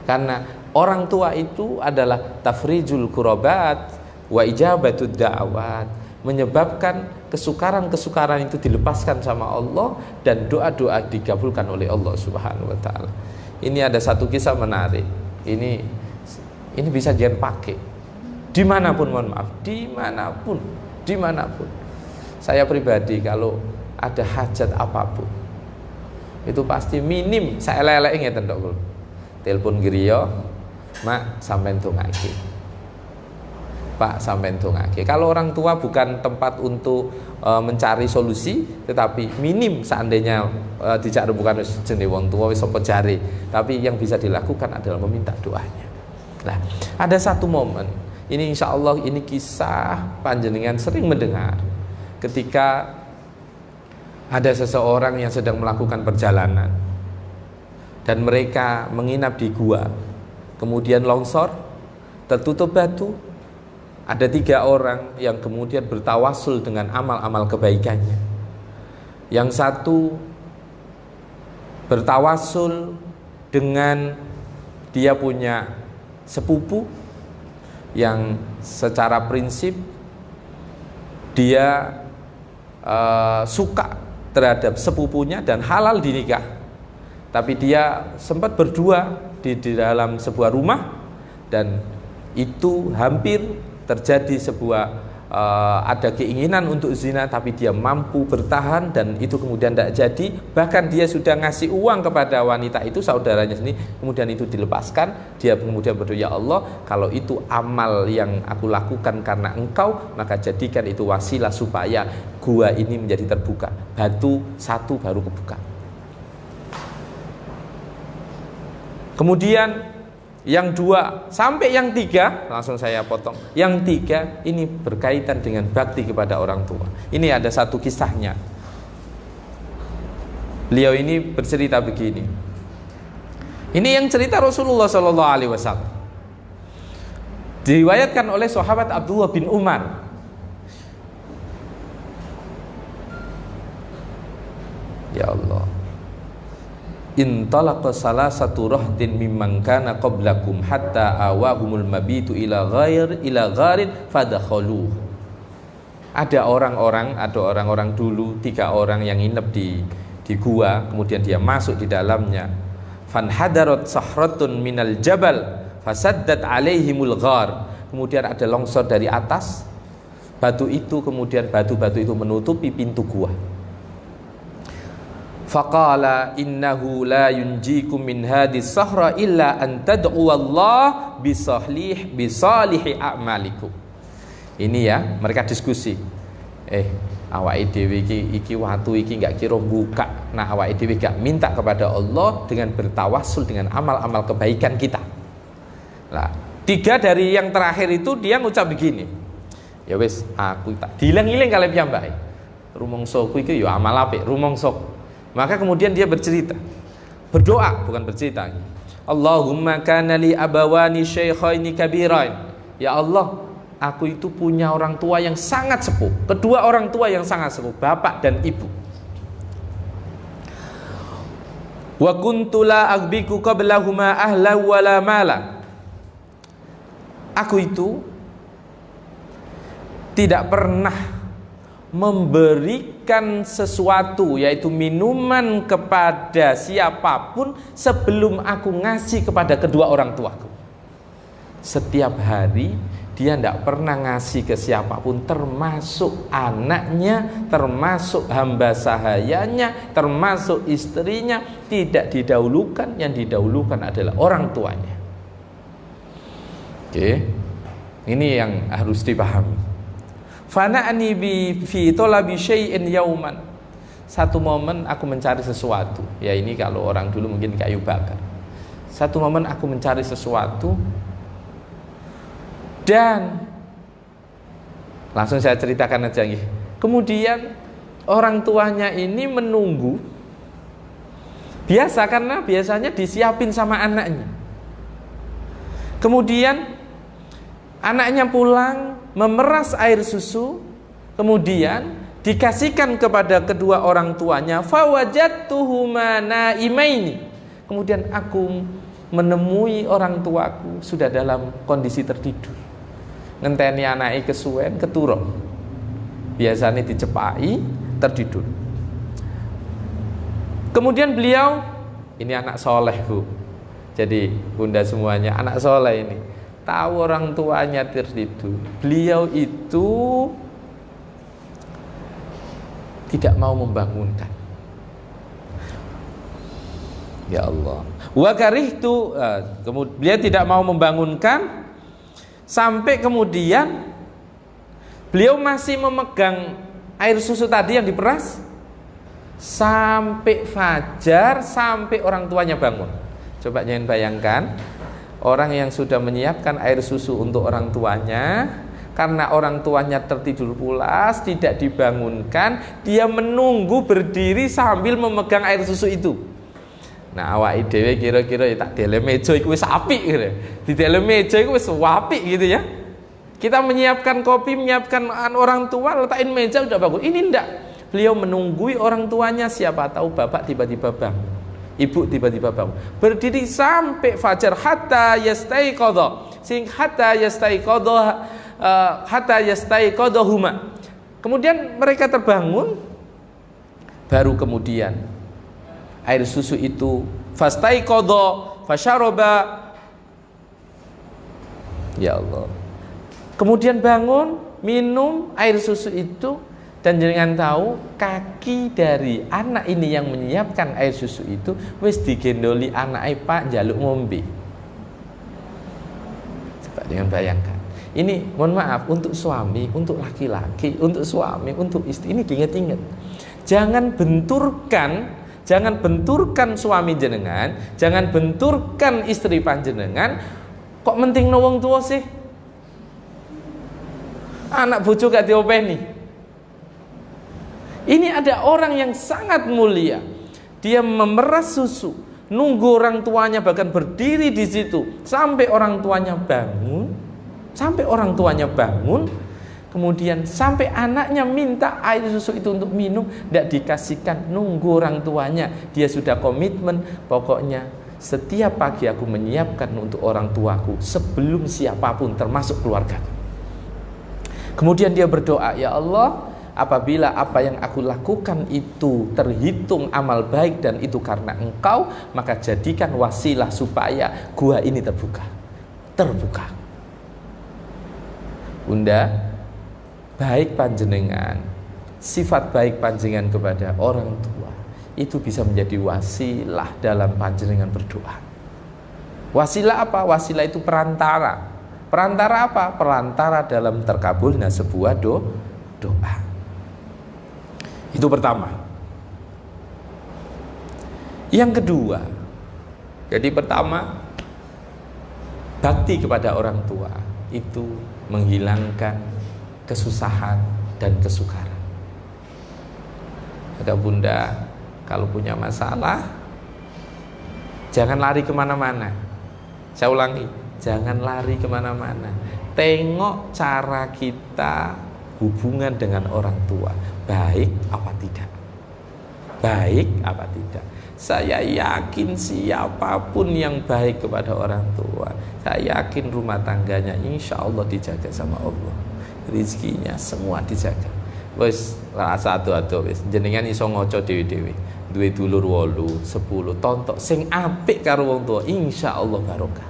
Karena orang tua itu adalah tafrijul kurabat wa ijabatud da'awat, menyebabkan kesukaran-kesukaran itu dilepaskan sama Allah dan doa-doa dikabulkan oleh Allah Subhanahu wa taala. Ini ada satu kisah menarik. Ini bisa jangan pakai dimanapun, mohon maaf, dimanapun. Saya pribadi kalau ada hajat apapun, itu pasti minim saya lelek ngeten tok kula. Telepon griya, Mak sampean dongake. Pak sampean dongake. Kalau orang tua bukan tempat untuk mencari solusi, tetapi minim seandainya dijak rembukan jenenge wong tua wis apa jare, tapi yang bisa dilakukan adalah meminta doanya. Nah, ada satu momen, ini insya Allah ini kisah panjenengan sering mendengar, ketika ada seseorang yang sedang melakukan perjalanan dan mereka menginap di gua, kemudian longsor, tertutup batu. Ada 3 orang yang kemudian bertawasul dengan amal-amal kebaikannya. Yang satu bertawasul dengan dia punya sepupu yang secara prinsip dia suka terhadap sepupunya dan halal dinikah, tapi dia sempat berdua di dalam sebuah rumah dan itu hampir terjadi sebuah ada keinginan untuk zina, tapi dia mampu bertahan dan itu kemudian tidak jadi. Bahkan dia sudah ngasih uang kepada wanita itu, saudaranya sendiri, kemudian itu dilepaskan. Dia kemudian berdoa, ya Allah, kalau itu amal yang aku lakukan karena Engkau, maka jadikan itu wasilah supaya gua ini menjadi terbuka. Batu satu baru kebuka. Kemudian yang 2 sampai yang 3 langsung saya potong. Yang 3 ini berkaitan dengan bakti kepada orang tua. Ini ada satu kisahnya. Beliau ini bercerita begini. Ini yang cerita Rasulullah SAW. Diriwayatkan oleh sahabat Abdullah bin Umar. Ya Allah. intalaqa salasatu rahdin mimman kana qablakum hatta awahumul mabitu ila gharin fadakhaluh. Ada orang-orang dulu, 3 orang yang nginep di gua, kemudian dia masuk di dalamnya. Fanhadarat sahratun minal jabal fasaddat alaihimul ghar. Kemudian ada longsor dari atas, kemudian batu-batu itu menutupi pintu gua. Faqala innahu la yunjikum min hadis sahra illa an tad'u Allah bisalihi a'malikum. Ini ya, mereka diskusi. Awake dhewe iki watu iki enggak kira buka. Nah, awake dhewe gak minta kepada Allah dengan bertawassul dengan amal-amal kebaikan kita. Nah, 3 dari yang terakhir itu dia ngucap begini. Ya wis, aku tak diiling-iling kalih piyambake. Rumangsaku iki ya amal apik, rumangsaku. Maka kemudian dia berdoa, bukan bercerita. Allahumma kana li abawani syaikhaini kabirain. Ya Allah, aku itu punya orang tua yang sangat sepuh. Kedua orang tua yang sangat sepuh, bapak dan ibu. Wa kuntu la aghbiku qablahuma ahla wala mala. Aku itu tidak pernah memberikan sesuatu, yaitu minuman, kepada siapapun sebelum aku ngasih kepada kedua orang tuaku. Setiap hari dia tidak pernah ngasih ke siapapun, termasuk anaknya, termasuk hamba sahayanya, termasuk istrinya. Tidak didahulukan, yang didahulukan adalah orang tuanya. Ini yang harus dipahami. Fana'ni fi talabi syai'in yauman. Satu momen aku mencari sesuatu. Ya, ini kalau orang dulu mungkin kayu bakar. Satu momen aku mencari sesuatu, dan langsung saya ceritakan aja. Kemudian orang tuanya ini menunggu. Karena biasanya disiapin sama anaknya. Kemudian anaknya pulang, memeras air susu, kemudian dikasihkan kepada kedua orang tuanya. Fawajadtuhuma naimaini. Kemudian aku menemui orang tuaku sudah dalam kondisi tertidur. Ngenteni anake kesuwen keturun. Biasanya dicepai, tertidur. Kemudian beliau, ini anak soleh Bu. Jadi bunda semuanya anak soleh ini. Tahu orang tuanya tertidur, beliau itu tidak mau membangunkan. Ya Allah. Wa karihtu, beliau tidak mau membangunkan, sampai kemudian beliau masih memegang air susu tadi yang diperas sampai fajar, sampai orang tuanya bangun. Coba jangan bayangkan, orang yang sudah menyiapkan air susu untuk orang tuanya, karena orang tuanya tertidur pulas, tidak dibangunkan, dia menunggu berdiri sambil memegang air susu itu. Nah, awake dhewe kira-kira ya tak delem meja iku wis apik gitu. Di delem meja iku wis apik gitu ya. Kita menyiapkan kopi, menyiapkan orang tua, letakin meja udah bagus. Ini enggak. Beliau menunggui orang tuanya, siapa tahu bapak tiba-tiba bangun. Ibu tiba-tiba bangun, berdiri sampai fajar, hatta yastaiqadhahuma. Kemudian mereka terbangun, baru kemudian air susu itu fastaiqadha fasyaraba. Ya Allah. Kemudian bangun, minum air susu itu. Dan jangan tahu, kaki dari anak ini yang menyiapkan air susu itu wis digendoli anake Pak njaluk ngombe. Coba dengan bayangkan. Ini mohon maaf, untuk suami, untuk laki-laki, untuk suami, untuk istri, ini diingat-ingat. Jangan benturkan suami jenengan, jangan benturkan istri panjenengan. Kok menting wong tua sih? Anak bojo gak diopeni. Ini ada orang yang sangat mulia. Dia memeras susu, nunggu orang tuanya, bahkan berdiri di situ sampai orang tuanya bangun. kemudian sampai anaknya minta air susu itu untuk minum, tidak dikasihkan, nunggu orang tuanya. Dia sudah komitmen, pokoknya setiap pagi aku menyiapkan untuk orang tuaku sebelum siapapun termasuk keluargaku. Kemudian dia berdoa, ya Allah, apabila apa yang aku lakukan itu terhitung amal baik dan itu karena Engkau, maka jadikan wasilah supaya gua ini terbuka. Bunda, baik panjenengan, sifat baik panjenengan kepada orang tua itu bisa menjadi wasilah dalam panjenengan berdoa. Wasilah apa? Wasilah itu perantara. Perantara apa? Perantara dalam terkabulnya sebuah doa. Itu pertama. Yang kedua, jadi pertama, bakti kepada orang tua itu menghilangkan kesusahan dan kesukaran. Ada bunda, kalau punya masalah, jangan lari kemana-mana. Saya ulangi, jangan lari kemana-mana. Tengok cara kita hubungan dengan orang tua, baik apa tidak. Baik apa tidak. Saya yakin siapapun yang baik kepada orang tua, saya yakin rumah tangganya insya Allah dijaga sama Allah. Rizkinya semua dijaga. Wes satu-satu wis jenengan iso ngoco dewe-dewe. Duwe dulur 8, 10 tontok sing apik karo wong tua, insyaallah barokah.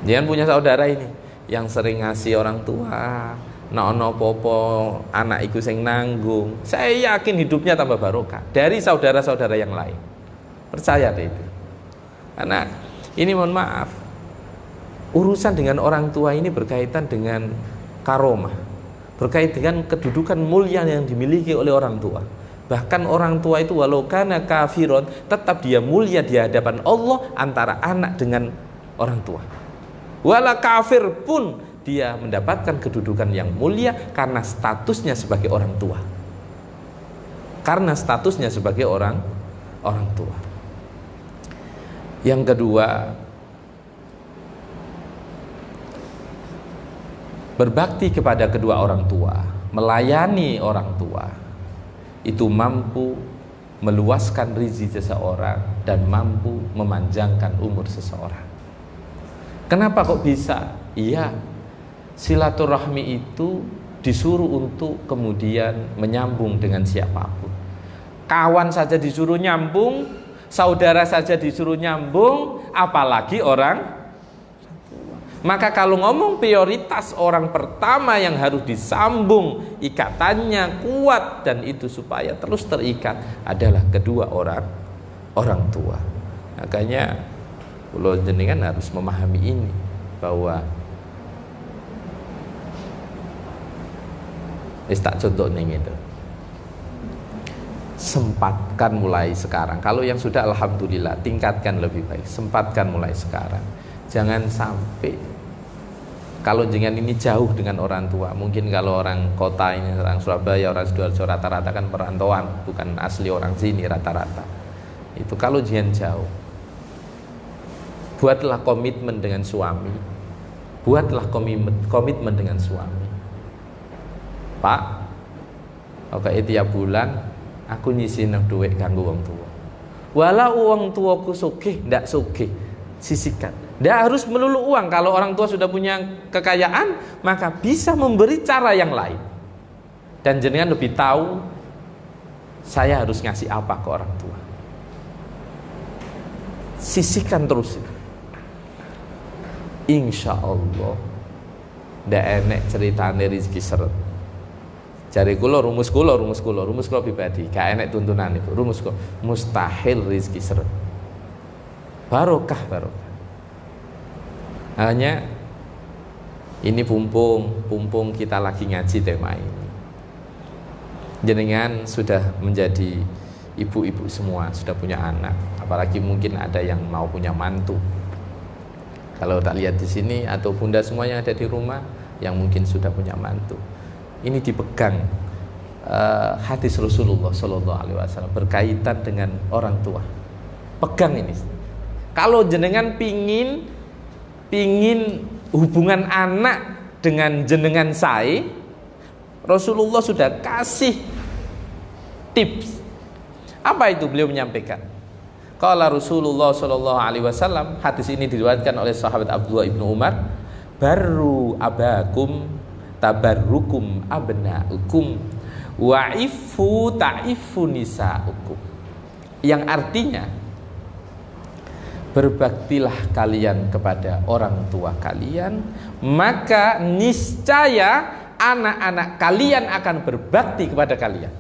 Jangan punya saudara ini yang sering ngasih orang tua, ono popo anak iku sing nanggung. Saya yakin hidupnya tambah barokah dari saudara-saudara yang lain. Percaya deh itu. Karena ini mohon maaf, urusan dengan orang tua ini berkaitan dengan karomah, berkait dengan kedudukan mulia yang dimiliki oleh orang tua. Bahkan orang tua itu walau kana kafiron, tetap dia mulia di hadapan Allah antara anak dengan orang tua. Wala kafir pun dia mendapatkan kedudukan yang mulia karena statusnya sebagai orang tua. Karena statusnya sebagai orang tua. Yang kedua, berbakti kepada kedua orang tua, melayani orang tua, itu mampu meluaskan rezeki seseorang dan mampu memanjangkan umur seseorang. Kenapa kok bisa? Iya, silaturahmi itu disuruh untuk kemudian menyambung dengan siapapun. Kawan saja disuruh nyambung, saudara saja disuruh nyambung, apalagi orang. Maka kalau ngomong prioritas, orang pertama yang harus disambung ikatannya kuat dan itu supaya terus terikat adalah kedua orang tua. Makanya kula jenengan harus memahami ini, bahwa tak contoh nih gitu. Sempatkan mulai sekarang. Kalau yang sudah alhamdulillah, tingkatkan lebih baik. Sempatkan mulai sekarang. Jangan sampai, kalau jenengan ini jauh dengan orang tua, mungkin kalau orang kota ini, orang Surabaya, orang Sidoarjo, rata-rata kan perantauan, bukan asli orang sini rata-rata. Itu kalau jenengan jauh, buatlah komitmen dengan suami. Buatlah komitmen dengan suami. Pak, oke tiap bulan aku nyisin duit kanggo wong tua. Walau wong tuaku sugih, ndak sugih, sisihkan. Ndak harus melulu uang. Kalau orang tua sudah punya kekayaan, maka bisa memberi cara yang lain. Dan jenengan lebih tahu saya harus ngasih apa ke orang tua. Sisihkan terus. Insya Allah ndak enek ceritane rezeki seret. Jari kula rumus kula pribadi, gak enek tuntunan itu. Rumus kula mustahil rezeki seret. Barokah. Hanya ini pumpung kita lagi ngaji tema ini. Jenengan sudah menjadi ibu-ibu semua, sudah punya anak, apalagi mungkin ada yang mau punya mantu. Kalau tak lihat di sini atau bunda semua yang ada di rumah yang mungkin sudah punya mantu, ini dipegang hadis Rasulullah SAW berkaitan dengan orang tua. Pegang ini. Kalau jenengan pingin hubungan anak dengan jenengan saya, Rasulullah sudah kasih tips. Apa itu beliau menyampaikan? Qala Rasulullah sallallahu alaihi wasallam, hadis ini diriwayatkan oleh sahabat Abdullah ibnu Umar, barru abakum tabarrukum abnaukum wa'ifu ta'ifu nisaukum. Yang artinya, berbaktilah kalian kepada orang tua kalian, maka niscaya anak-anak kalian akan berbakti kepada kalian.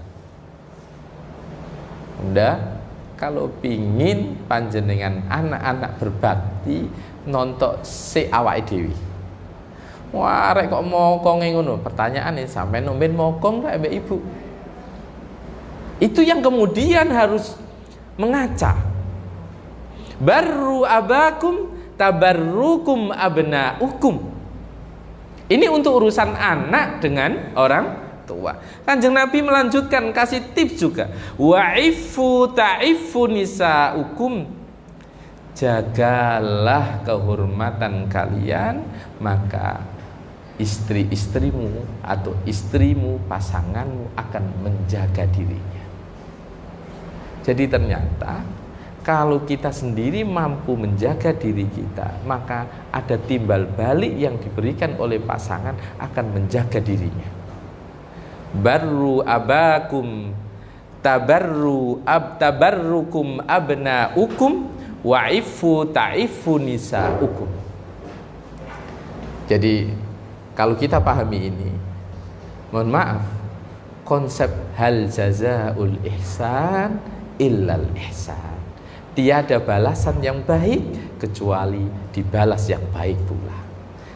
Bunda, kalau pingin panjenengan anak-anak berbakti, nonton si awake dewi. Wah, rek kok mokong ngono? Pertanyaan ini, sampai nomben mokong gak mbak ibu? Itu yang kemudian harus mengaca. Barru abakum tabarrukum abnaukum. Ini untuk urusan anak dengan orang tua. Kanjeng Nabi melanjutkan kasih tips juga. Wa'ifu ta'ifu nisaukum. Jagalah kehormatan kalian, maka istri-istrimu atau istrimu, pasanganmu akan menjaga dirinya. Jadi ternyata kalau kita sendiri mampu menjaga diri kita, maka ada timbal balik yang diberikan oleh pasangan akan menjaga dirinya. Barru abakum tabarrukum abnaukum wa'ifu ta'ifu nisaukum. Jadi kalau kita pahami ini, mohon maaf, konsep hal jazaul ihsan illal ihsan. Tiada balasan yang baik kecuali dibalas yang baik pula.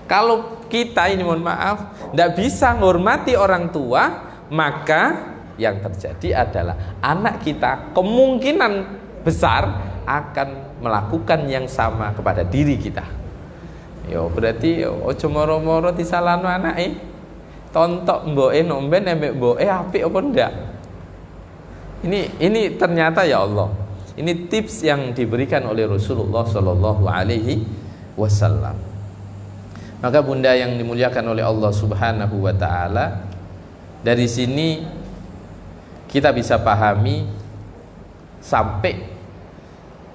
Kalau kita ini, mohon maaf, tidak bisa menghormati orang tua, maka yang terjadi adalah anak kita kemungkinan besar akan melakukan yang sama kepada diri kita. Yo berarti ojo moro-moro disalahno anake. Tontok mboke nomben embek mboke apik apa ndak. Ini ternyata ya Allah. Ini tips yang diberikan oleh Rasulullah Shallallahu Alaihi Wasallam. Maka bunda yang dimuliakan oleh Allah Subhanahu Wa Taala, dari sini kita bisa pahami sampai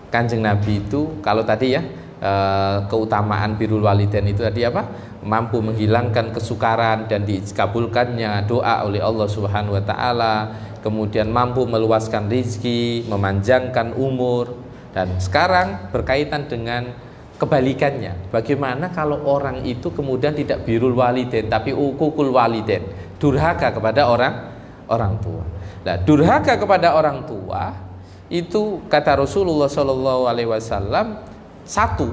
Kanjeng Nabi itu, kalau tadi ya keutamaan birrul walidain itu tadi apa? Mampu menghilangkan kesukaran dan dikabulkannya doa oleh Allah Subhanahu Wa Taala. Kemudian mampu meluaskan rezeki, memanjangkan umur. Dan sekarang berkaitan dengan kebalikannya. Bagaimana kalau orang itu kemudian tidak birrul walidain tapi uququl walidain, durhaka kepada orang tua. Nah, durhaka kepada orang tua itu kata Rasulullah SAW, satu,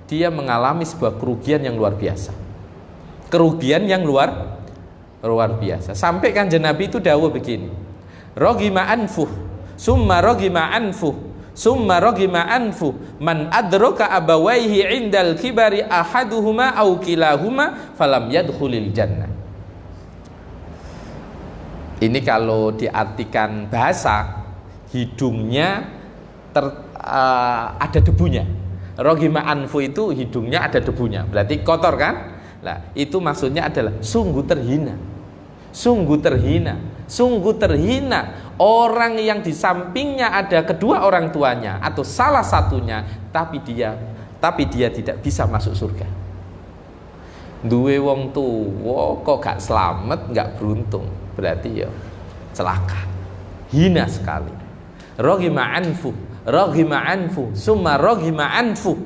dia mengalami sebuah kerugian yang luar biasa. Kerugian yang luar biasa. Sampai Kanjeng Nabi itu dawuh begini. Rogima anfuh, summa rogima anfuh, summa rogima anfuh, man adroka abawaihi indal kibari ahaduhuma au kilahuma falam yadkhulil jannah. Ini kalau diartikan bahasa, hidungnya ada debunya. Rogima anfu itu hidungnya ada debunya, berarti kotor kan? Nah, itu maksudnya adalah sungguh terhina. Sungguh terhina, sungguh terhina orang yang di sampingnya ada kedua orang tuanya atau salah satunya, tapi dia tidak bisa masuk surga. Duwe wong tuwa kok gak selamat, gak beruntung, berarti ya celaka, hina sekali. Roghima anfu, summa roghima anfu.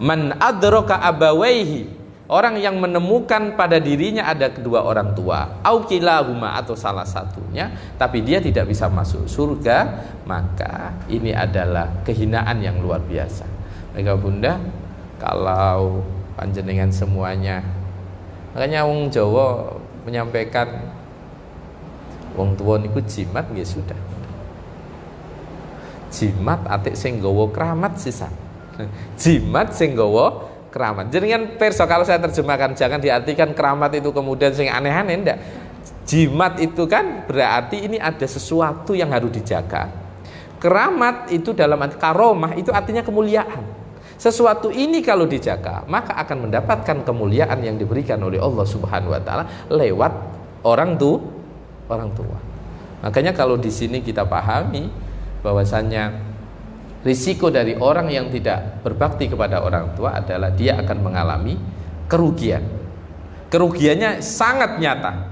Man adroka abawaihi, orang yang menemukan pada dirinya ada kedua orang tua, au kilahuma atau salah satunya, tapi dia tidak bisa masuk surga, maka ini adalah kehinaan yang luar biasa. Maka bunda, kalau panjenengan semuanya, makanya wong Jawa menyampaikan wong tua niku jimat nggih sudah. Jimat atik sing nggawa kramat sisan. Jimat sing nggawa keramat. Jenengan perso, kalau saya terjemahkan, jangan diartikan keramat itu kemudian sing aneh-aneh, enggak. Jimat itu kan berarti ini ada sesuatu yang harus dijaga. Keramat itu dalam arti karomah itu artinya kemuliaan. Sesuatu ini kalau dijaga, maka akan mendapatkan kemuliaan yang diberikan oleh Allah Subhanahu wa taala lewat orang tua. Makanya kalau di sini kita pahami bahwasannya risiko dari orang yang tidak berbakti kepada orang tua adalah dia akan mengalami kerugian. Kerugiannya sangat nyata.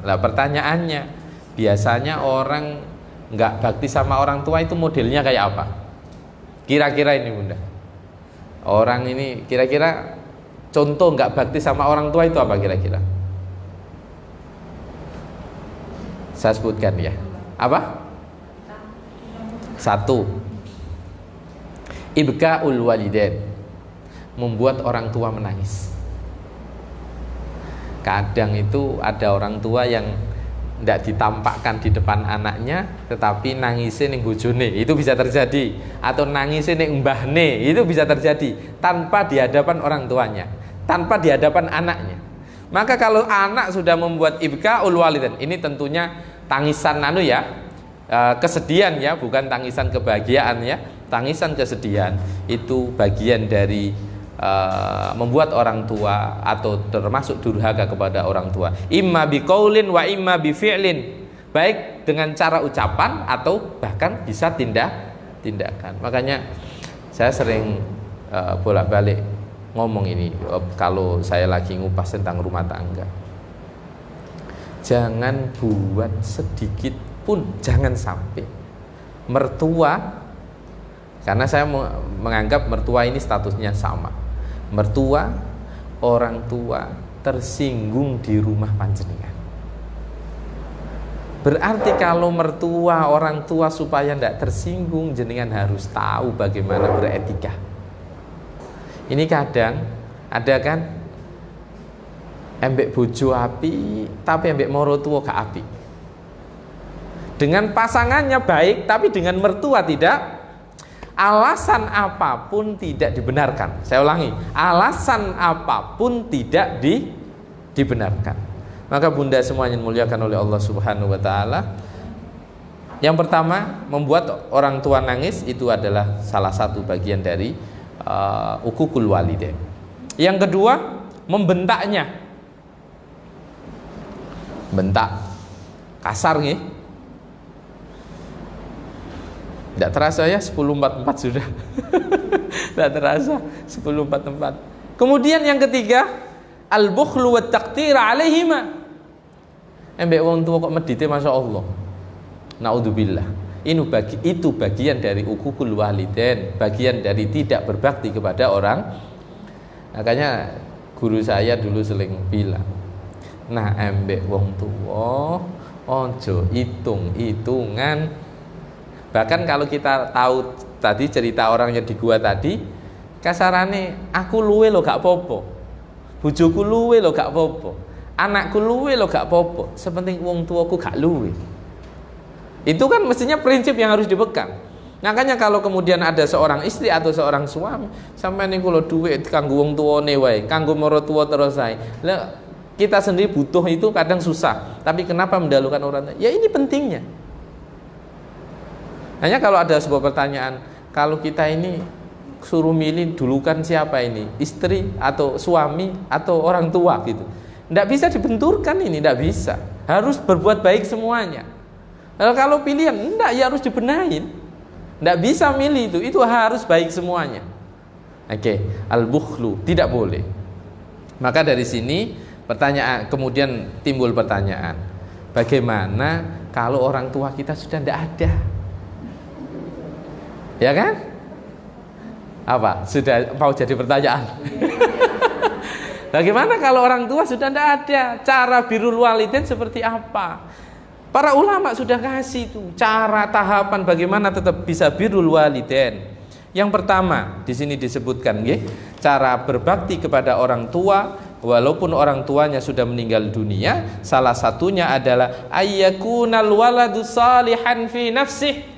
Nah, pertanyaannya, biasanya orang nggak bakti sama orang tua itu modelnya kayak apa? Kira-kira ini Bunda. Orang ini kira-kira contoh nggak bakti sama orang tua itu apa kira-kira? Saya sebutkan ya. Apa? 1. Ibka'ul walidain, membuat orang tua menangis. Kadang itu ada orang tua yang tidak ditampakkan di depan anaknya, tetapi nangisnya ning bojone, itu bisa terjadi. Atau nangisnya ning mbahne, itu bisa terjadi tanpa di hadapan orang tuanya, tanpa di hadapan anaknya. Maka kalau anak sudah membuat ibka'ul walidain, ini tentunya tangisan kesedihan ya, bukan tangisan kebahagiaan ya. Tangisan kesedihan itu bagian dari membuat orang tua atau termasuk durhaka kepada orang tua. Imma biqaulin wa imma bifi'lin, baik dengan cara ucapan atau bahkan bisa tindakan. Makanya saya sering bolak-balik ngomong ini kalau saya lagi ngupas tentang rumah tangga. Jangan buat sedikit pun, jangan sampai mertua, karena saya menganggap mertua ini statusnya sama. Mertua, orang tua tersinggung di rumah panjenengan. Berarti kalau mertua, orang tua supaya tidak tersinggung, jenengan harus tahu bagaimana beretika. Ini kadang ada kan embek bojo api, tapi embek moro tua gak api. Dengan pasangannya baik, tapi dengan mertua tidak. Alasan apapun tidak dibenarkan. Saya ulangi, alasan apapun tidak dibenarkan. Maka Bunda semuanya dimuliakan oleh Allah Subhanahu wa taala. Yang pertama, membuat orang tua nangis itu adalah salah satu bagian dari uququl walidain. Yang kedua, membentaknya. Bentak kasar nih. Tidak terasa ya 10.44 sudah. Tidak terasa 10.44. Kemudian yang ketiga, al-bukhlu wa taqtir alaihima. Embek wong tua kok medite Masya Allah. Naudzubillah. Itu bagian dari uququl walidain, bagian dari tidak berbakti kepada orang. Makanya guru saya dulu sering bilang, nah embek wong tua ojo hitung-hitungan. Bahkan kalau kita tahu tadi cerita orang yang di gua tadi, kasarane aku luwe lo gak popo, bojoku luwe lo gak popo, anakku luwe lo gak popo, sepenting wong tuaku gak luwe. Itu kan mestinya prinsip yang harus dipegang. Makanya kalau kemudian ada seorang istri atau seorang suami sampai nih kalau duit kanggo wong tuane wae, kanggo moro tua terus ae. Lah kita sendiri butuh itu kadang susah, tapi kenapa mendahulukan orang? Ya ini pentingnya. Hanya kalau ada sebuah pertanyaan, kalau kita ini suruh milih dulukan siapa ini, istri atau suami atau orang tua gitu, tidak bisa dibenturkan ini, tidak bisa. Harus berbuat baik semuanya. Kalau pilihan, enggak, ya harus dibenahin. Tidak bisa milih itu harus baik semuanya. Oke, al-bukhlu tidak boleh. Maka dari sini pertanyaan, kemudian timbul pertanyaan, bagaimana kalau orang tua kita sudah tidak ada? Ya kan? Apa? Sudah mau jadi pertanyaan? Bagaimana kalau orang tua sudah tidak ada? Cara birrul walidain seperti apa? Para ulama sudah kasih tuh cara tahapan bagaimana tetap bisa birrul walidain. Yang pertama di sini disebutkan, cara berbakti kepada orang tua walaupun orang tuanya sudah meninggal dunia. Salah satunya adalah ayyakunal waladu salihan fi nafsih.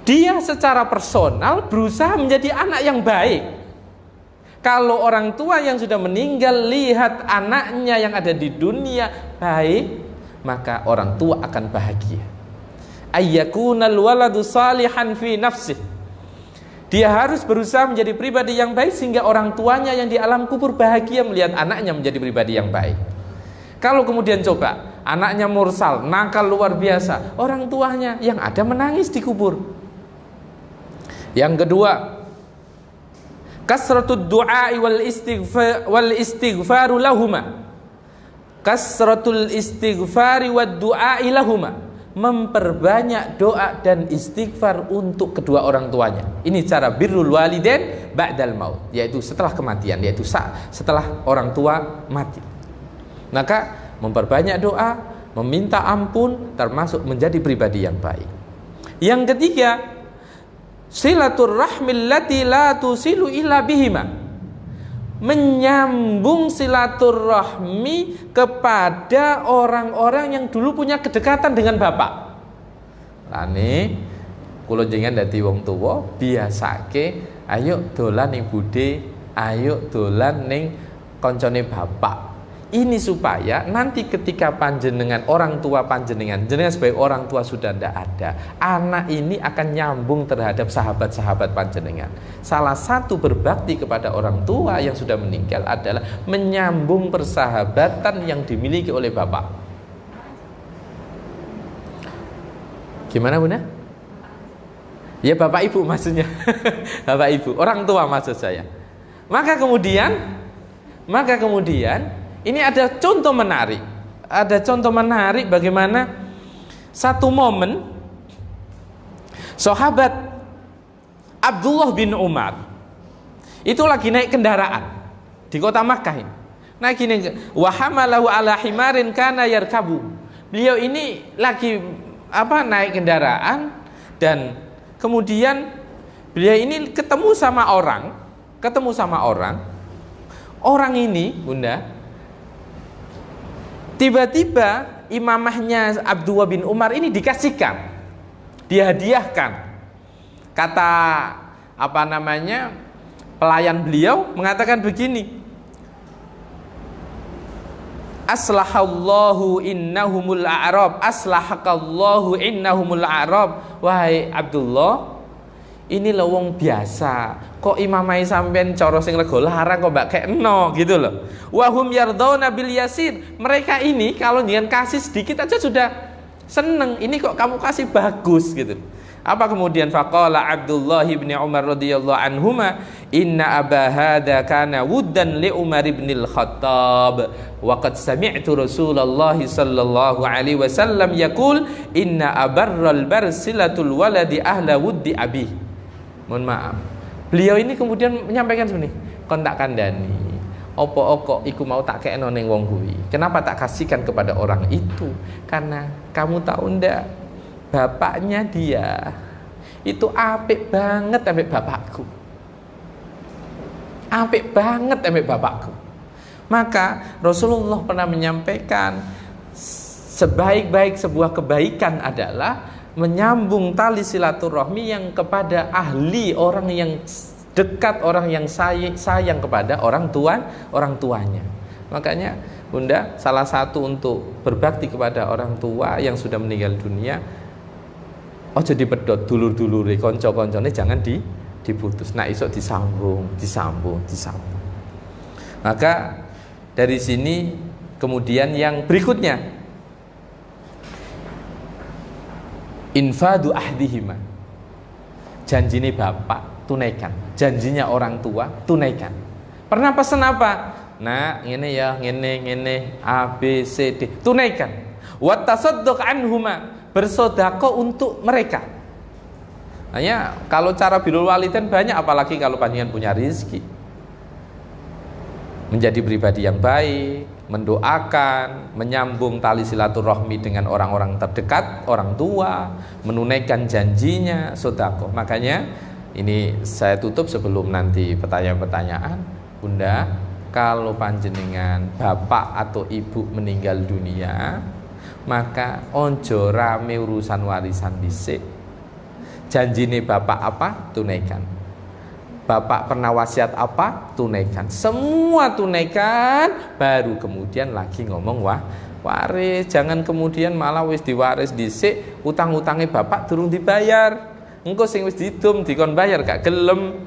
Dia secara personal berusaha menjadi anak yang baik. Kalau orang tua yang sudah meninggal lihat anaknya yang ada di dunia baik, maka orang tua akan bahagia. Ayyakunal waladu salihan fi nafsih. Dia harus berusaha menjadi pribadi yang baik sehingga orang tuanya yang di alam kubur bahagia melihat anaknya menjadi pribadi yang baik. Kalau kemudian coba anaknya mursal, nakal luar biasa, orang tuanya yang ada menangis di kubur. Yang kedua, kasratud du'a wal istighfaru lahuma. Kasratul istighfari wad du'a lahuma. Memperbanyak doa dan istighfar untuk kedua orang tuanya. Ini cara birrul walidain ba'dal maut, yaitu setelah kematian, yaitu setelah orang tua mati. Maka memperbanyak doa, meminta ampun, termasuk menjadi pribadi yang baik. Yang ketiga, silaturrahmil lati la tusilu illa bihima. Menyambung silaturahmi kepada orang-orang yang dulu punya kedekatan dengan bapak. Lani kula jenengan dadi wong tuwa biasake ayo dolan ning bude, ayo dolan ning koncone bapak. Ini supaya nanti ketika panjenengan orang tua panjenengan sebagai orang tua sudah tidak ada, anak ini akan nyambung terhadap sahabat-sahabat panjenengan. Salah satu berbakti kepada orang tua yang sudah meninggal adalah menyambung persahabatan yang dimiliki oleh bapak. Gimana Bunda? Ya bapak ibu maksudnya. Bapak ibu, orang tua maksud saya. Maka kemudian ini ada contoh menarik. Ada contoh menarik bagaimana satu momen sahabat Abdullah bin Umar itu lagi naik kendaraan di kota Makkah ini. Naik ini wa hamalahu ala himarin kana yarkabu. Beliau ini lagi naik kendaraan dan kemudian beliau ini ketemu sama orang. Orang ini, Bunda, tiba-tiba imamahnya Abdullah bin Umar ini dikasihkan, dihadiahkan. Kata pelayan beliau mengatakan begini, aslahallahu innahumul a'rab, aslahakallahu innahumul a'rab. Wahai Abdullah, ini lho wong biasa, kok imamai sampean cara sing rego larang kok mbak kekno gitu loh. Wahum yardhauna bil yasir. Mereka ini kalau nyen kasih sedikit aja sudah seneng. Ini kok kamu kasih bagus gitu. Apa kemudian faqala Abdullah bin Umar radhiyallahu anhuma, inna aba hadza kana wuddan li Umar bin al-Khattab wa qad sami'tu Rasulullah sallallahu alaihi wasallam yaqul inna abarral barsilatul waladi ahla wuddi abi. Mohon maaf. Beliau ini kemudian menyampaikan seperti ini, kon tak kandani, opo iku mau tak kekno ning wong kuwi. Kenapa tak kasihkan kepada orang itu? Karena kamu tahu ndak, bapaknya dia itu apik banget ambek bapakku. Apik banget ambek bapakku. Maka Rasulullah pernah menyampaikan sebaik-baik sebuah kebaikan adalah menyambung tali silaturahmi yang kepada ahli, orang yang dekat, orang yang sayang kepada orang tuanya. Makanya Bunda, salah satu untuk berbakti kepada orang tua yang sudah meninggal dunia, ojo dipedot dulur-dulure, konco-koncone jangan diputus. Nah, isok disambung. Maka dari sini kemudian yang berikutnya, infadu ahdihima, janjine bapak tunaikan, janjinya orang tua tunaikan. Pernah pesan apa? Nah, ngene A B C D, tunaikan. Wa tasadduq anhuma, bersedekah untuk mereka. Hanya kalau cara birrul walidain banyak, apalagi kalau panjenengan punya rezeki. Menjadi pribadi yang baik, mendoakan, menyambung tali silaturahmi dengan orang-orang terdekat, orang tua, menunaikan janjinya, sedekah. Makanya ini saya tutup sebelum nanti pertanyaan-pertanyaan. Bunda, kalau panjenengan bapak atau ibu meninggal dunia, maka ojo rame urusan warisan dhisik. Janjine bapak apa? Tunaikan. Bapak pernah wasiat apa? Tunaikan. Semua tunaikan, baru kemudian lagi ngomong waris. Jangan kemudian malah wis diwaris dhisik, utang-utangnya bapak durung dibayar. Engko sing wis didum dikon bayar gak gelem,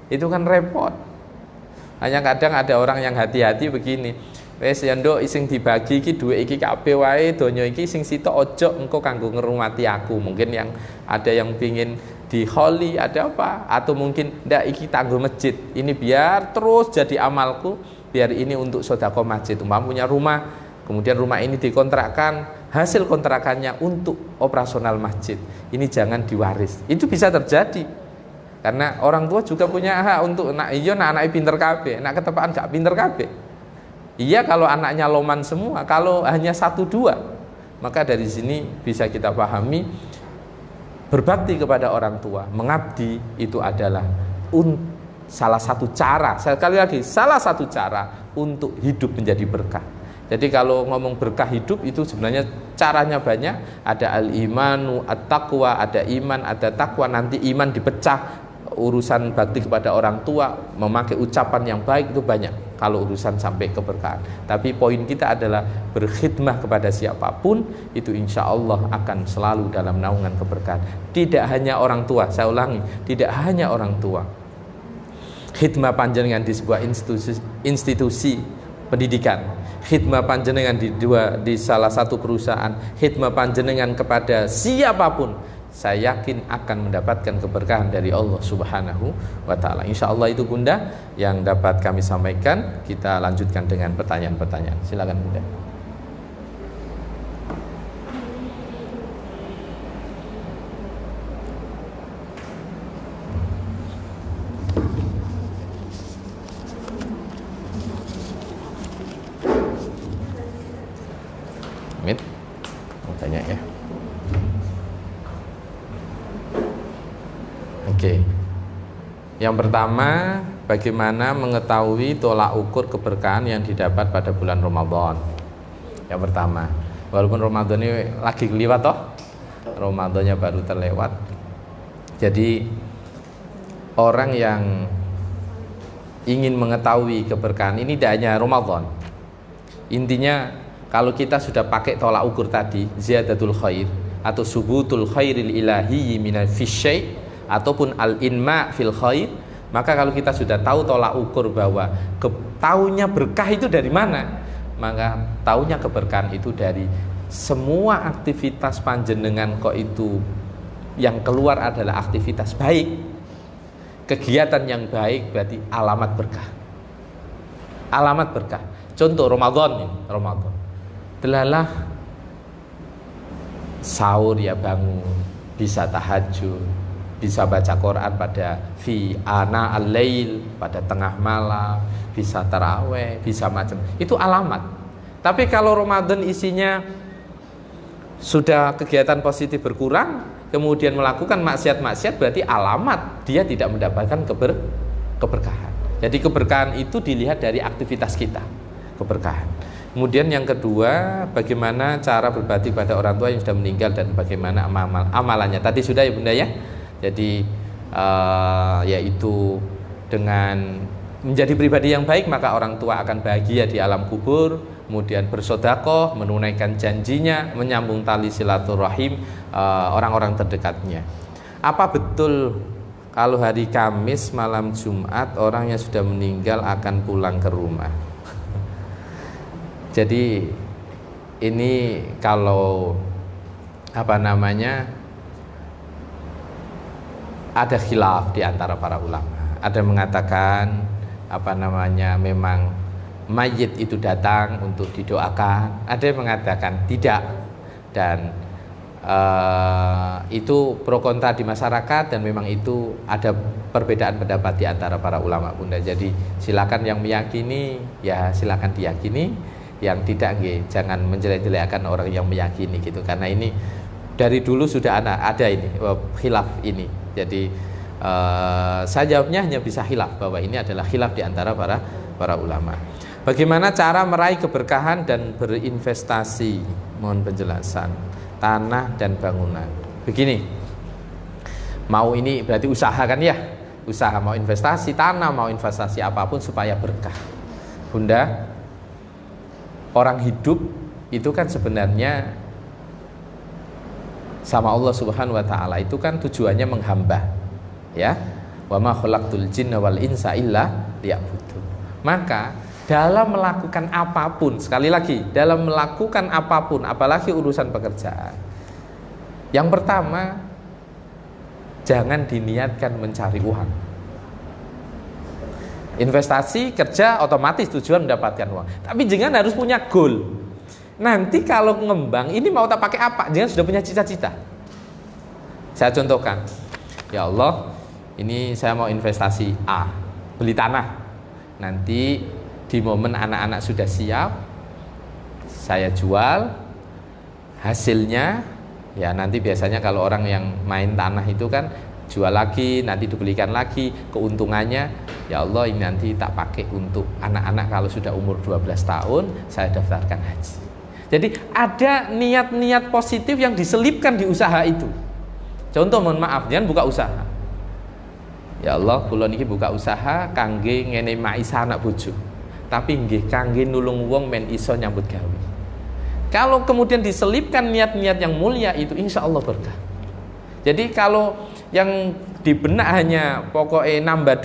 itu kan repot. Hanya kadang ada orang yang hati-hati begini. Wes ya nduk sing dibagi iki dhuwit iki kabeh wae donya iki sing sitok ojo engko kanggo ngrumati aku. Mungkin yang ada yang pingin di holi ada apa, atau mungkin ndak iki tanggo masjid. Ini biar terus jadi amalku, biar ini untuk sedekah masjid. Umpama punya rumah, kemudian rumah ini dikontrakkan, hasil kontrakannya untuk operasional masjid. Ini jangan diwaris. Itu bisa terjadi. Karena orang tua juga punya hak untuk anaknya pinter kabeh, anak ketepaan gak pinter kabeh. Iya kalau anaknya loman semua, kalau hanya 1-2, maka dari sini bisa kita pahami berbakti kepada orang tua, mengabdi itu adalah salah satu cara, sekali lagi salah satu cara untuk hidup menjadi berkah. Jadi kalau ngomong berkah hidup itu sebenarnya caranya banyak, ada al-imanu, at-taqwa, ada iman, ada takwa, nanti iman dipecah. Urusan bakti kepada orang tua, memakai ucapan yang baik itu banyak kalau urusan sampai keberkahan. Tapi poin kita adalah berkhidmah kepada siapapun, itu insya Allah akan selalu dalam naungan keberkahan. Tidak hanya orang tua, saya ulangi, tidak hanya orang tua. Khidmah panjenengan di sebuah institusi pendidikan, khidmah panjenengan di salah satu perusahaan, khidmah panjenengan kepada siapapun, saya yakin akan mendapatkan keberkahan dari Allah Subhanahu wa taala. Insyaallah itu Bunda yang dapat kami sampaikan. Kita lanjutkan dengan pertanyaan-pertanyaan. Silakan Bunda. Amit, mau tanya ya. Oke. Yang pertama, bagaimana mengetahui tolak ukur keberkahan yang didapat pada bulan Ramadan? Yang pertama, walaupun Ramadan ini lagi kelewat toh, Ramadannya baru terlewat. Jadi orang yang ingin mengetahui keberkahan ini tidak hanya Ramadan. Intinya kalau kita sudah pakai tolak ukur tadi, ziyadatul khair atau subutul khairil ilahiyyi minal fisyai ataupun al-inma fil khair, maka kalau kita sudah tahu tolak ukur bahwa taunya berkah itu dari mana, maka taunya keberkahan itu dari semua aktivitas panjenengan kok itu yang keluar adalah aktivitas baik, kegiatan yang baik, berarti alamat berkah. Alamat berkah. Contoh Ramadan ini, Ramadan. Delalah sahur ya bangun, bisa tahajud, bisa baca Quran pada fi ana al-lail, pada tengah malam, bisa taraweh, bisa macam. Itu alamat. Tapi kalau Ramadan isinya sudah kegiatan positif berkurang, kemudian melakukan maksiat-maksiat, berarti alamat dia tidak mendapatkan keberkahan. Jadi keberkahan itu dilihat dari aktivitas kita, keberkahan. Kemudian yang kedua, bagaimana cara berbakti pada orang tua yang sudah meninggal dan bagaimana amalannya. Tadi sudah ya Bunda ya. Jadi yaitu dengan menjadi pribadi yang baik, maka orang tua akan bahagia di alam kubur, kemudian bersedekah, menunaikan janjinya, menyambung tali silaturahim orang-orang terdekatnya. Apa betul kalau hari Kamis malam Jumat orang yang sudah meninggal akan pulang ke rumah? Jadi ini kalau ada khilaf di antara para ulama. Ada yang mengatakan memang mayit itu datang untuk didoakan. Ada yang mengatakan tidak, dan itu pro kontra di masyarakat, dan memang itu ada perbedaan pendapat di antara para ulama Bunda. Jadi silakan yang meyakini ya silakan diyakini, yang tidak jangan menjelek-jelekkan orang yang meyakini gitu, karena ini dari dulu sudah ada ini khilaf ini. Jadi saya jawabnya hanya bisa khilaf, bahwa ini adalah khilaf di antara para ulama. Bagaimana cara meraih keberkahan dan berinvestasi? Mohon penjelasan. Tanah dan bangunan. Begini, mau ini berarti usaha kan ya? Usaha, mau investasi tanah, mau investasi apapun supaya berkah. Bunda, orang hidup itu kan sebenarnya sama Allah Subhanahu wa taala itu kan tujuannya menghamba. Ya. Wa ma khalaqtul jinna wal insa illa liya'budun. Maka dalam melakukan apapun, sekali lagi, dalam melakukan apapun, apalagi urusan pekerjaan, yang pertama, jangan diniatkan mencari uang. Investasi, kerja, otomatis tujuan mendapatkan uang. Tapi jangan harus punya goal. Nanti kalau ngembang, ini mau tak pakai apa? Jangan sudah punya cita-cita. Saya contohkan, ya Allah, ini saya mau investasi A, beli tanah. Nanti di momen anak-anak sudah siap, saya jual, hasilnya ya nanti biasanya kalau orang yang main tanah itu kan jual lagi, nanti dibelikan lagi, keuntungannya ya Allah ini nanti tak pakai untuk anak-anak kalau sudah umur 12 tahun saya daftarkan haji. Jadi ada niat-niat positif yang diselipkan di usaha itu. Contoh, mohon maaf, jangan buka usaha. Ya Allah, kula niki buka usaha kangge ngene maisa anak bojo. Tapi nggih kangge nulung wong men iso nyambut gawe. Kalau kemudian diselipkan niat-niat yang mulia itu insya Allah berkah. Jadi kalau yang di benak hanya pokoknya nambah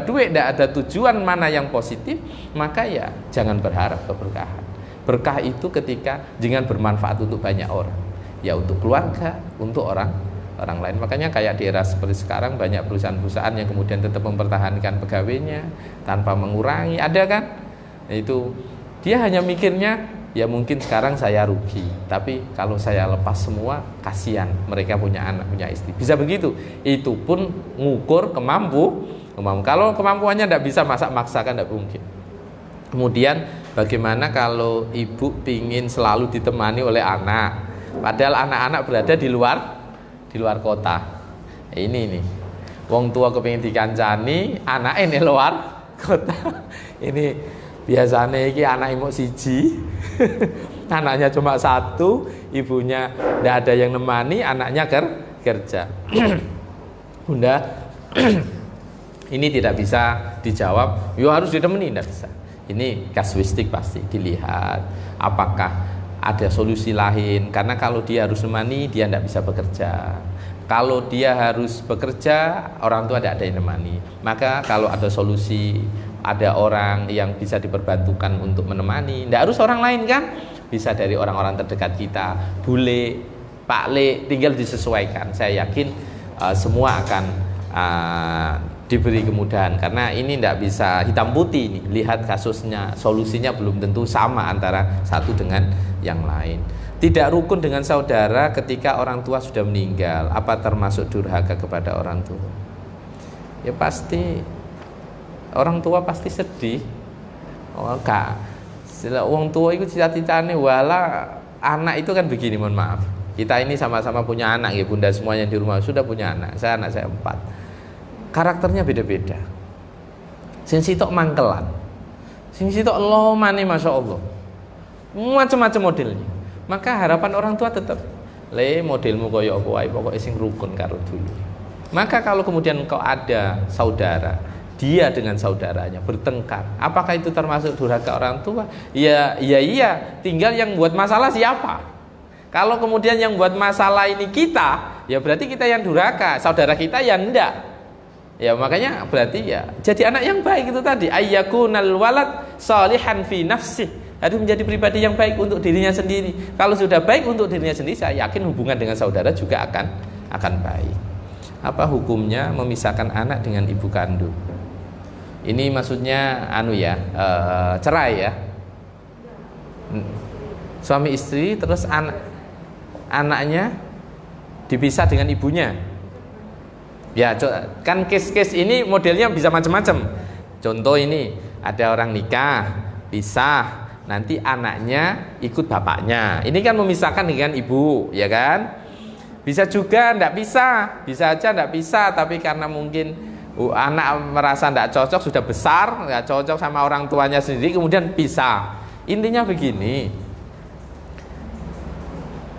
duit, tidak ada tujuan mana yang positif, maka ya jangan berharap keberkahan. Berkah itu ketika jangan bermanfaat untuk banyak orang, ya untuk keluarga, untuk orang lain. Makanya kayak di era seperti sekarang banyak perusahaan-perusahaan yang kemudian tetap mempertahankan pegawainya tanpa mengurangi, ada kan? Itu dia hanya mikirnya ya mungkin sekarang saya rugi, tapi kalau saya lepas semua kasihan, mereka punya anak, punya istri. Bisa begitu. Itu pun ngukur kemampuan. Kalau kemampuannya tidak bisa maksakan, tidak mungkin. Kemudian bagaimana kalau ibu pingin selalu ditemani oleh anak, padahal anak-anak berada di luar kota. Ini nih, wong tua kepingin dikancani, anak ini luar kota. Ini biasanya iki anak imuk siji, anaknya cuma satu, ibunya tidak ada yang nemani, anaknya kerja. Bunda, ini tidak bisa dijawab. Yo harus ditemani, tidak bisa. Ini kasuistik pasti dilihat. Apakah ada solusi lain? Karena kalau dia harus nemani, dia tidak bisa bekerja. Kalau dia harus bekerja, orang tua tidak ada yang nemani. Maka kalau ada solusi, ada orang yang bisa diperbantukan untuk menemani, tidak harus orang lain kan? Bisa dari orang-orang terdekat kita, bule, Pak Le, tinggal disesuaikan. Saya yakin semua akan diberi kemudahan, karena ini tidak bisa hitam putih nih. Lihat kasusnya, solusinya belum tentu sama antara satu dengan yang lain. Tidak rukun dengan saudara ketika orang tua sudah meninggal, apa termasuk durhaka kepada orang tua? Ya pasti orang tua pasti sedih. Oh kak, orang tua itu cita-citanya wala anak itu kan begini, mohon maaf. Kita ini sama-sama punya anak ya bunda, semuanya di rumah sudah punya anak. Anak saya 4. Karakternya beda-beda. Sing sitok mangkelan, sing sitok lomane masya Allah, macam-macam modelnya. Maka harapan orang tua tetap le modelmu koyo aku wae, pokoknya sing rukun karo dulu. Maka kalau kemudian kau ada saudara, dia dengan saudaranya bertengkar, apakah itu termasuk durhaka orang tua? Iya, tinggal yang buat masalah siapa. Kalau kemudian yang buat masalah ini kita, ya berarti kita yang durhaka, saudara kita yang enggak. Ya makanya berarti ya jadi anak yang baik itu tadi, ayyakunal walad salihan fi nafsih, harus menjadi pribadi yang baik untuk dirinya sendiri. Kalau sudah baik untuk dirinya sendiri, saya yakin hubungan dengan saudara juga akan baik. Apa hukumnya memisahkan anak dengan ibu kandung? Ini maksudnya cerai ya, suami istri terus anaknya dipisah dengan ibunya. Ya kan case-case ini modelnya bisa macam-macam. Contoh ini ada orang nikah, pisah, nanti anaknya ikut bapaknya. Ini kan memisahkan dengan ibu, ya kan? Bisa juga ndak bisa, bisa aja ndak bisa, tapi karena mungkin anak merasa ndak cocok, sudah besar, nggak cocok sama orang tuanya sendiri, kemudian pisah. Intinya begini,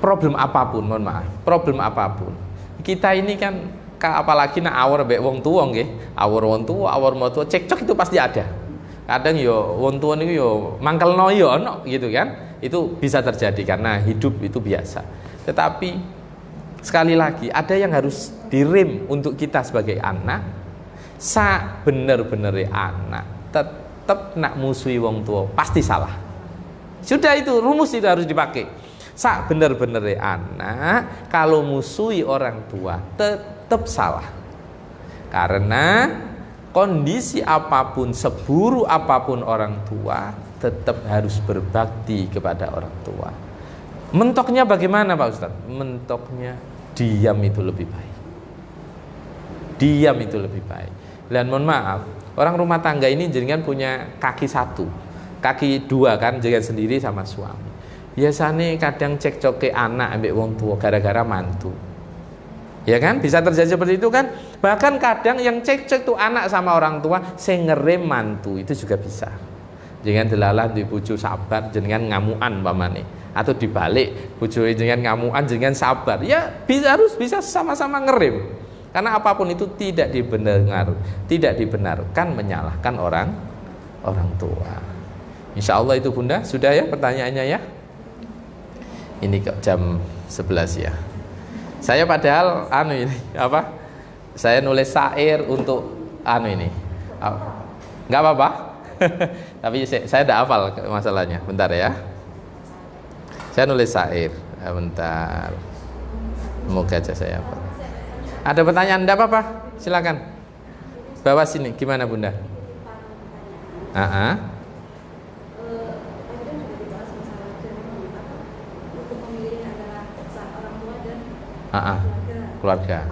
problem apapun, mohon maaf, problem apapun, kita ini kan apalagi nak awor mbek wong tuwa nggih, awor wong tuwa, awor mertua, cekcok itu pasti ada. Kadang yo wong tuwa niku yo mangkelno yo ono gitu kan. Itu bisa terjadi karena hidup itu biasa. Tetapi sekali lagi ada yang harus direm untuk kita sebagai anak. Sak bener-bener anak tetap nak musuhi wong tua pasti salah. Sudah, itu rumus itu harus dipakai. Sak bener-bener anak kalau musuhi orang tua tetap salah. Karena kondisi apapun, seburuk apapun orang tua, tetap harus berbakti kepada orang tua. Mentoknya bagaimana Pak Ustadz? Mentoknya diam itu lebih baik. Diam itu lebih baik. Dan mohon maaf, orang rumah tangga ini jenengan punya kaki satu, kaki dua kan, jenengan sendiri sama suami. Biasanya kadang cekcok ke anak ambek wong tua gara-gara mantu. Ya kan, bisa terjadi seperti itu kan. Bahkan kadang yang cekcok tuh anak sama orang tua, saya ngerem mantu, itu juga bisa. Jangan delalah di bojo sabar, jangan ngamuan pamane. Atau dibalik, bojo jangan ngamuan, jangan sabar. Ya harus bisa sama-sama ngerem. Karena apapun itu tidak dibenarkan menyalahkan orang tua. Insya Allah itu Bunda, sudah ya pertanyaannya ya. Ini kok jam 11 ya. Saya padahal saya nulis syair untuk ini. Enggak apa-apa. Tapi saya tidak hafal masalahnya. Bentar ya. Saya nulis syair. Bentar. Semoga aja saya hafal. Ada pertanyaan? Enggak apa-apa. Silakan. Bawa sini. Gimana Bunda? Keluarga.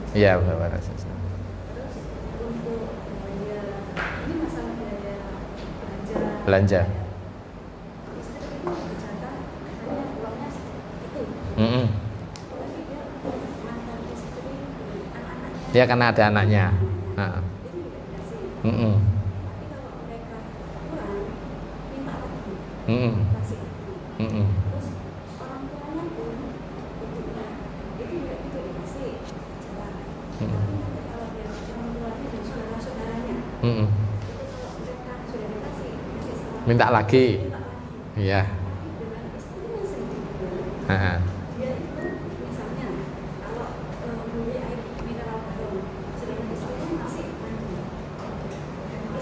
Iya, benar. Terus untuk ini masalah biaya belanja. Istri itu bercanda, hanya uangnya itu. Tapi dia mantan istri, anak-anaknya. Ya karena ada anaknya. Tapi kalau mereka kurang, minta lagi. Kasih. Terus orang tuanya pun bentuknya itu juga itu dikasih. Tapi nanti kalau dia orang tuanya dan saudara-saudaranya, itu kalau mereka sudah dikasih, minta lagi. Iya. Dengan istrinya sendiri. Dia itu misalnya kalau beli air mineral galon, sedangkan istrinya masih mandi.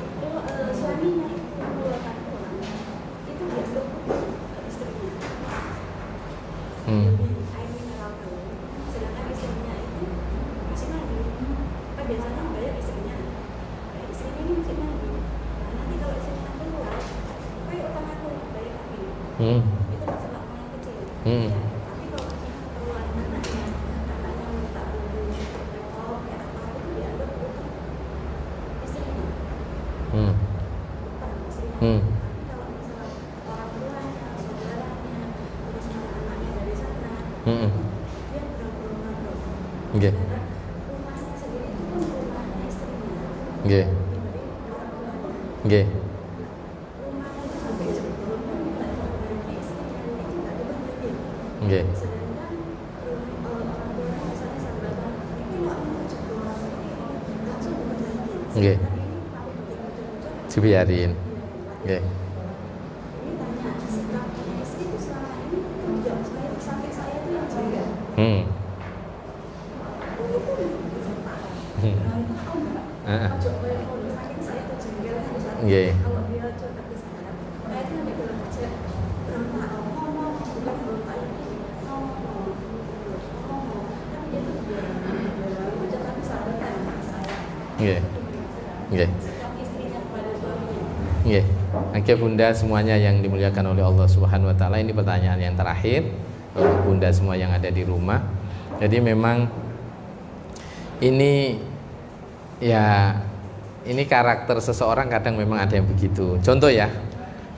Itu suaminya itu mengeluarkan uang, itu dianggap ke istrinya. Beli air mineral galon, sedangkan istrinya itu masih mandi. Kan biasanya bayar istrinya. Istrinya ini masih mandi. Nah, nanti kalau istrinya keluar, ayo utang aku bayar lagi. Itu masalah uang yang kecil. Ya, tapi kalau misalnya keperluan anaknya minta beli laptop ya apa itu dianggap utang istrinya. Utang istrinya. Tapi kalau misalnya orang tuanya, saudaranya, terus anak-anaknya dari sana, dia benar-benar nganggap. Karena rumahnya sendiri itu pun rumahnya istrinya. Diberi orang tuanya. Rumahnya itu sampai sebelum minta dari istrinya itu nggak dibantuin. Sedangkan orang tuanya misalnya sahabat ini nggak mau jebol ini langsung dibantuin. Sedangkan ini paling penting Dibiarin. Ini tanya sikapnya istri itu selama ini juga saya sampai saya itu yang jaga. Itu bisa parah. Nah itu tahu nggak? Ojo kayak kalau saking saya tuh jengkel harus kalau dia curhat ke saya, saya itu sampai bilang aja berontak ngomong bukan berontak ini ngomong tapi dia tuh biar ojo tapi sahabatan sama saya. Sikap istrinya kepada suaminya. Oke Bunda semuanya yang dimuliakan oleh Allah Subhanahu wa taala, ini pertanyaan yang terakhir untuk Bunda semua yang ada di rumah. Jadi memang ini karakter seseorang kadang memang ada yang begitu. Contoh ya,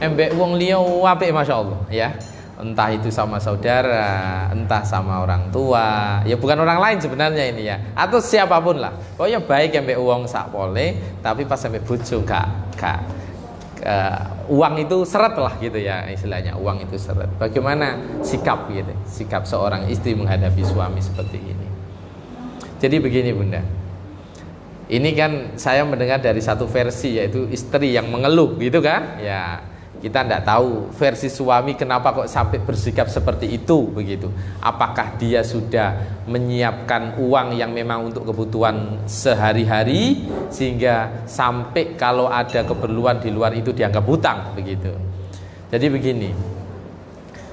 embek wong liya apik masyaallah ya. Entah itu sama saudara, entah sama orang tua, ya bukan orang lain sebenarnya ini ya, atau siapapun lah. Pokoknya baik embek wong sak pole, tapi pas embek bojo gak uang itu seret lah gitu ya istilahnya, uang itu seret. Bagaimana sikap gitu, sikap seorang istri menghadapi suami seperti ini. Jadi begini Bunda, Ini kan saya mendengar dari satu versi, yaitu istri yang mengeluh gitu kan. Ya, kita tidak tahu versi suami kenapa kok sampai bersikap seperti itu begitu. Apakah dia sudah menyiapkan uang yang memang untuk kebutuhan sehari-hari sehingga sampai kalau ada keperluan di luar itu dianggap hutang begitu. Jadi begini,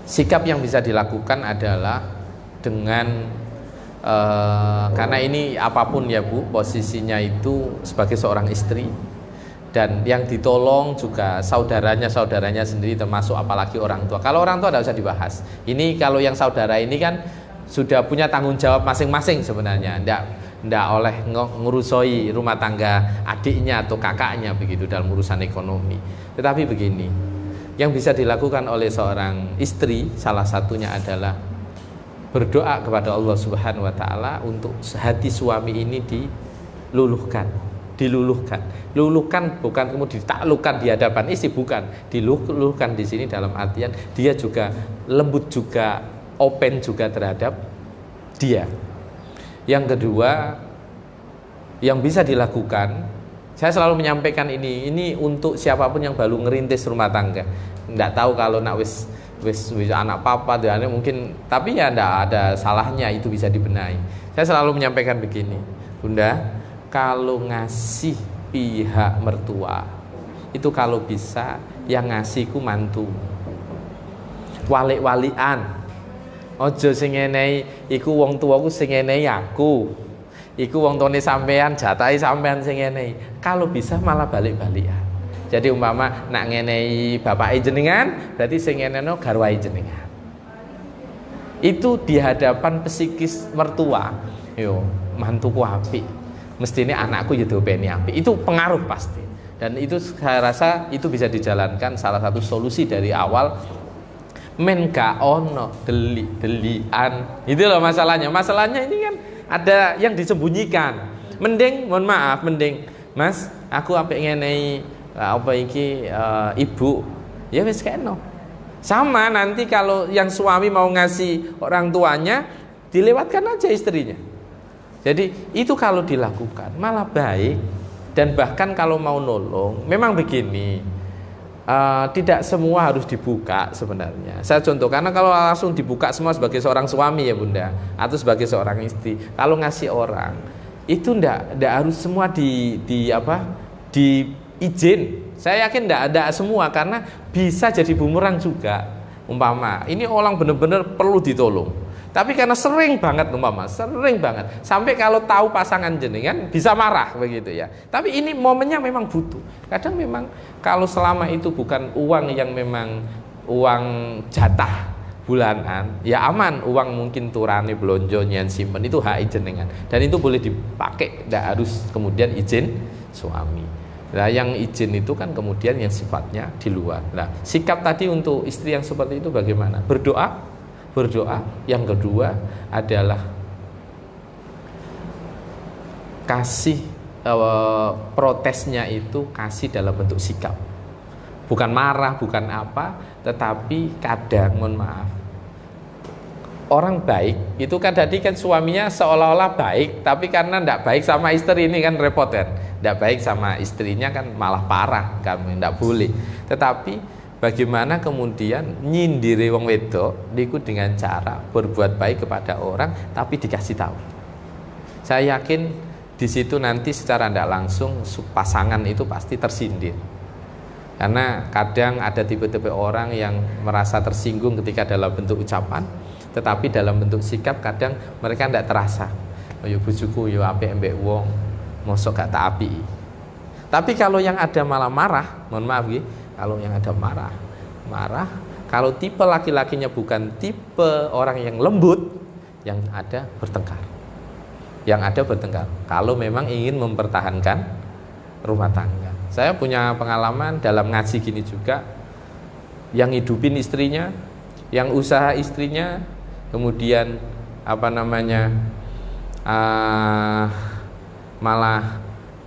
sikap yang bisa dilakukan adalah dengan karena ini apapun ya Bu, posisinya itu sebagai seorang istri, dan yang ditolong juga saudaranya sendiri, termasuk apalagi orang tua. Kalau orang tua tidak usah dibahas. Ini kalau yang saudara ini kan sudah punya tanggung jawab masing-masing sebenarnya, tidak oleh ngurusoi rumah tangga adiknya atau kakaknya begitu dalam urusan ekonomi. Tetapi begini, yang bisa dilakukan oleh seorang istri salah satunya adalah berdoa kepada Allah Subhanahu wa taala untuk hati suami ini diluluhkan. Luluhkan bukan kemudian ditaklukkan di hadapan istri, bukan. Diluluhkan di sini dalam artian dia juga lembut juga, open juga terhadap dia. Yang kedua yang bisa dilakukan, saya selalu menyampaikan ini untuk siapapun yang baru ngerintis rumah tangga. Nggak tahu kalau nak wis anak papa dan mungkin, tapi ya tidak ada salahnya itu bisa dibenahi. Saya selalu menyampaikan begini, Bunda, kalau ngasih pihak mertua itu kalau bisa yang ngasihku mantu, walik-walian, ojo sing ngene iku wong tuaku sing ngene aku, iku wong tuane sampean jatahi sampean sing ngene. Kalau bisa malah balik-balikan. Jadi umpama nak ngenei bapak jenengan, berarti sing ngeneno garwai jenengan. Itu di hadapan psikis mertua. Yo, mantuku apik. Mestine anakku ya dopeni apik. Itu pengaruh pasti. Dan itu saya rasa itu bisa dijalankan, salah satu solusi dari awal. Men ka ono deli-delian. Itu loh masalahnya. Masalahnya ini kan ada yang disembunyikan. Mending, mohon maaf, Mas, aku apik ngenei apa iki ibu, ya wis keno. Sama nanti kalau yang suami mau ngasih orang tuanya, dilewatkan aja istrinya. Jadi itu kalau dilakukan malah baik. Dan bahkan kalau mau nolong, memang begini, tidak semua harus dibuka sebenarnya. Saya contoh, karena kalau langsung dibuka semua sebagai seorang suami ya Bunda, atau sebagai seorang istri, kalau ngasih orang itu ndak harus semua di izin. Saya yakin tidak ada semua, karena bisa jadi bumerang juga. Umpama ini orang benar-benar perlu ditolong, tapi karena sering banget sampai kalau tahu pasangan jenengan bisa marah begitu ya. Tapi ini momennya memang butuh. Kadang memang kalau selama itu bukan uang yang memang uang jatah bulanan, ya aman. Uang mungkin turane blonjo nyen simpen itu hak jenengan, dan itu boleh dipakai, tidak harus kemudian izin suami. Nah, yang izin itu kan kemudian yang sifatnya di luar. Nah, sikap tadi untuk istri yang seperti itu bagaimana? Berdoa. Yang kedua adalah kasih, protesnya itu kasih dalam bentuk sikap. Bukan marah, bukan apa, tetapi kadang, mohon maaf, orang baik itu kan tadi kan suaminya seolah-olah baik, tapi karena tidak baik sama istri ini kan repot kan. Tidak baik sama istrinya kan malah parah, kami tidak boleh. Tetapi bagaimana kemudian nyindiri wong wedok niku dengan cara berbuat baik kepada orang tapi dikasih tahu. Saya yakin di situ nanti secara tidak langsung pasangan itu pasti tersindir. Karena kadang ada tipe-tipe orang yang merasa tersinggung ketika dalam bentuk ucapan, tetapi dalam bentuk sikap kadang mereka tidak terasa. Oh yo bojoku yo apik mbek wong, mosok gak tak api. Tapi kalau yang ada malah marah, mohon maaf nggih, kalau yang ada marah, kalau tipe laki-lakinya bukan tipe orang yang lembut, yang ada bertengkar. Kalau memang ingin mempertahankan rumah tangga. Saya punya pengalaman dalam ngaji gini juga, yang hidupin istrinya, yang usaha istrinya, kemudian malah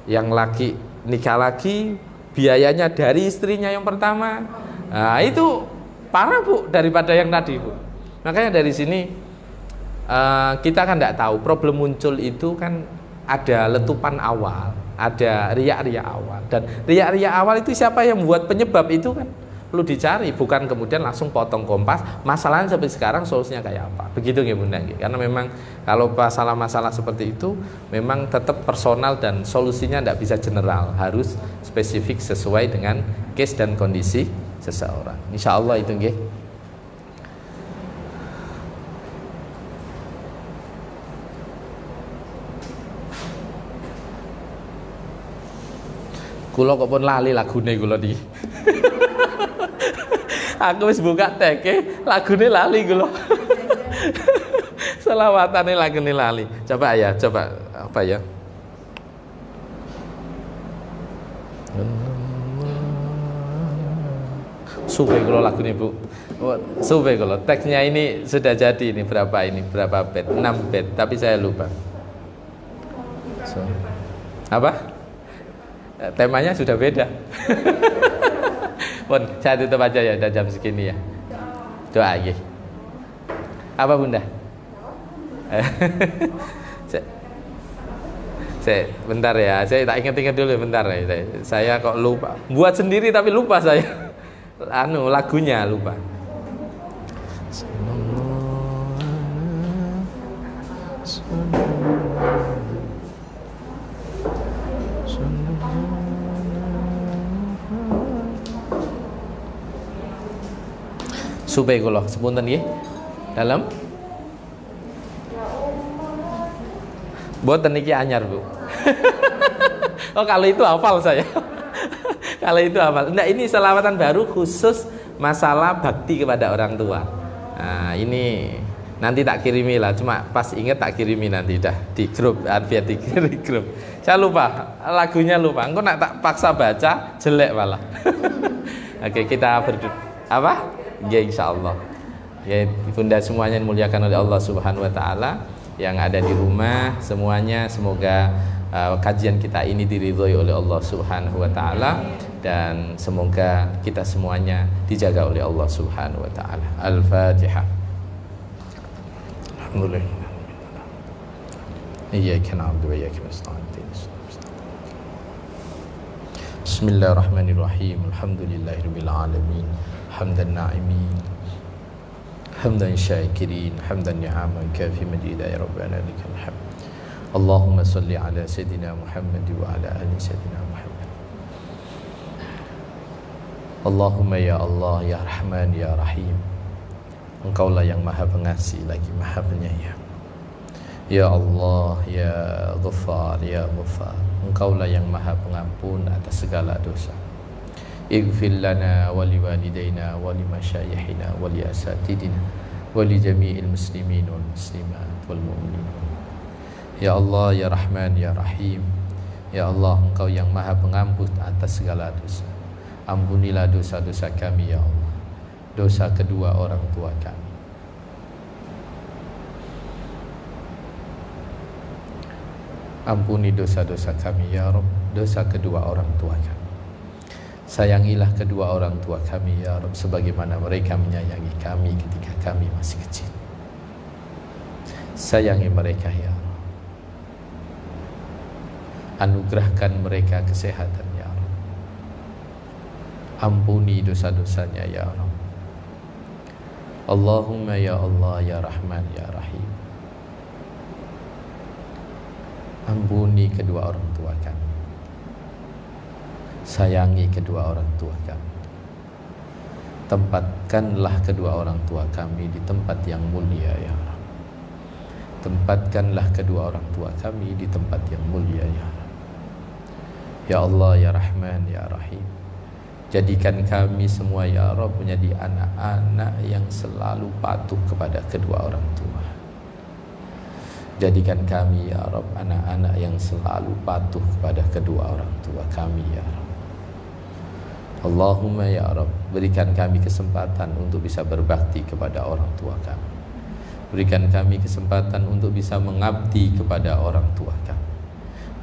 yang laki nikah lagi biayanya dari istrinya yang pertama. Nah, itu parah Bu daripada yang tadi Bu. Makanya dari sini kita kan tidak tahu problem muncul itu kan ada letupan awal, ada riak-riak awal. Dan riak-riak awal itu siapa yang membuat penyebab itu kan perlu dicari, bukan kemudian langsung potong kompas. Masalahnya sampai sekarang solusinya kayak apa? Begitu nggih Bunda nggih. Karena memang kalau masalah-masalah seperti itu memang tetap personal dan solusinya tidak bisa general, harus spesifik sesuai dengan case dan kondisi seseorang. Insya Allah itu nggih. Kula kok pun lali lagune kula niki. Aku wis buka teke, lagune lali kula. Selawatane lagune lali. Coba ya, coba apa ya? Suwe kula lagune, Bu. Suwe kula. Teksnya ini sudah jadi ini berapa ini? Berapa bed? 6 bed, tapi saya lupa. So. Apa? Temanya sudah beda. Bon, saya tutup aja ya, udah jam segini ya. Doa ya. Apa Bunda? Saya bentar ya, saya tak ingat-ingat dulu bentar ya. Saya kok lupa. Buat sendiri tapi lupa saya. Lagunya lupa. Supaya kula sepunten nggih. Dalam boten niki anyar, Bu. Oh, kalau itu hafal saya. Kalau itu hafal. Nah, ini selawatan baru khusus masalah bakti kepada orang tua. Nah, ini nanti tak kirimi lah. Cuma pas inget tak kirimi nanti dah di grup, biar di grup. Saya lupa, lagunya lupa. Engko nak tak paksa baca jelek malah. Oke, kita berdoa. Apa? Ya insyaallah. Ya Bunda semuanya dimuliakan oleh Allah Subhanahu wa taala, yang ada di rumah semuanya semoga kajian kita ini diridhoi oleh Allah Subhanahu wa taala, dan semoga kita semuanya dijaga oleh Allah Subhanahu wa taala. Al-Fatihah. Alhamdulillah. Iyyaka na'budu wa iyyaka nasta'in. Bismillahirrahmanirrahim. Alhamdulillahirabbil alamin. Hamdan na'imin, hamdan syakirin, hamdan ni'aman kafi majida ya rabbana lakal hamd. Allahumma salli ala sayyidina Muhammad wa ala ali sayyidina Muhammad. Allahumma ya Allah ya Rahman ya Rahim, Engkaulah yang maha pengasih lagi maha penyayang. Ya Allah ya Ghaffar ya Ghaffar, Engkaulah yang maha pengampun atas segala dosa. Ighfir lana wa liwalidayna wa limasyayikhina wa liasatidina wa li jami'il muslimin wal muslimat wal mu'minin. Ya Allah ya Rahman ya Rahim, ya Allah Engkau yang maha pengampun atas segala dosa. Ampunilah dosa-dosa kami ya Allah, dosa kedua orang tua kami. Ampuni dosa-dosa kami ya Rabb, dosa kedua orang tua kami. Sayangilah kedua orang tua kami ya Rabb, sebagaimana mereka menyayangi kami ketika kami masih kecil. Sayangi mereka ya Rabb. Anugerahkan mereka kesehatan ya Rabb. Ampuni dosa-dosanya ya Rabb. Allahumma ya Allah ya Rahman ya Rahim, ampuni kedua orang tua kami. Sayangi kedua orang tua kami. Tempatkanlah kedua orang tua kami di tempat yang mulia ya Rabb. Tempatkanlah kedua orang tua kami di tempat yang mulia ya Rabb. Ya Allah ya Rahman ya Rahim, jadikan kami semua ya Rabb menjadi anak-anak yang selalu patuh kepada kedua orang tua. Jadikan kami ya Rabb anak-anak yang selalu patuh kepada kedua orang tua kami ya Rabb. Allahumma ya Rabb, berikan kami kesempatan untuk bisa berbakti kepada orang tua kami. Berikan kami kesempatan untuk bisa mengabdi kepada orang tua kami.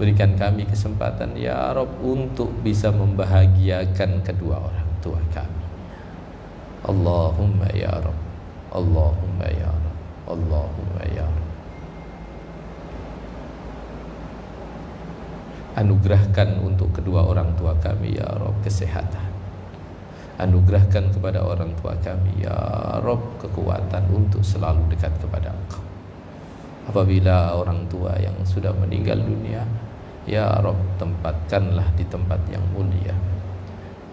Berikan kami kesempatan ya Rabb untuk bisa membahagiakan kedua orang tua kami. Allahumma ya Rabb, Allahumma ya Rabb, Allahumma ya Rabb. Anugerahkan untuk kedua orang tua kami ya Rabb kesehatan. Anugerahkan kepada orang tua kami ya Rabb kekuatan untuk selalu dekat kepada Engkau. Apabila orang tua yang sudah meninggal dunia, ya Rabb tempatkanlah di tempat yang mulia.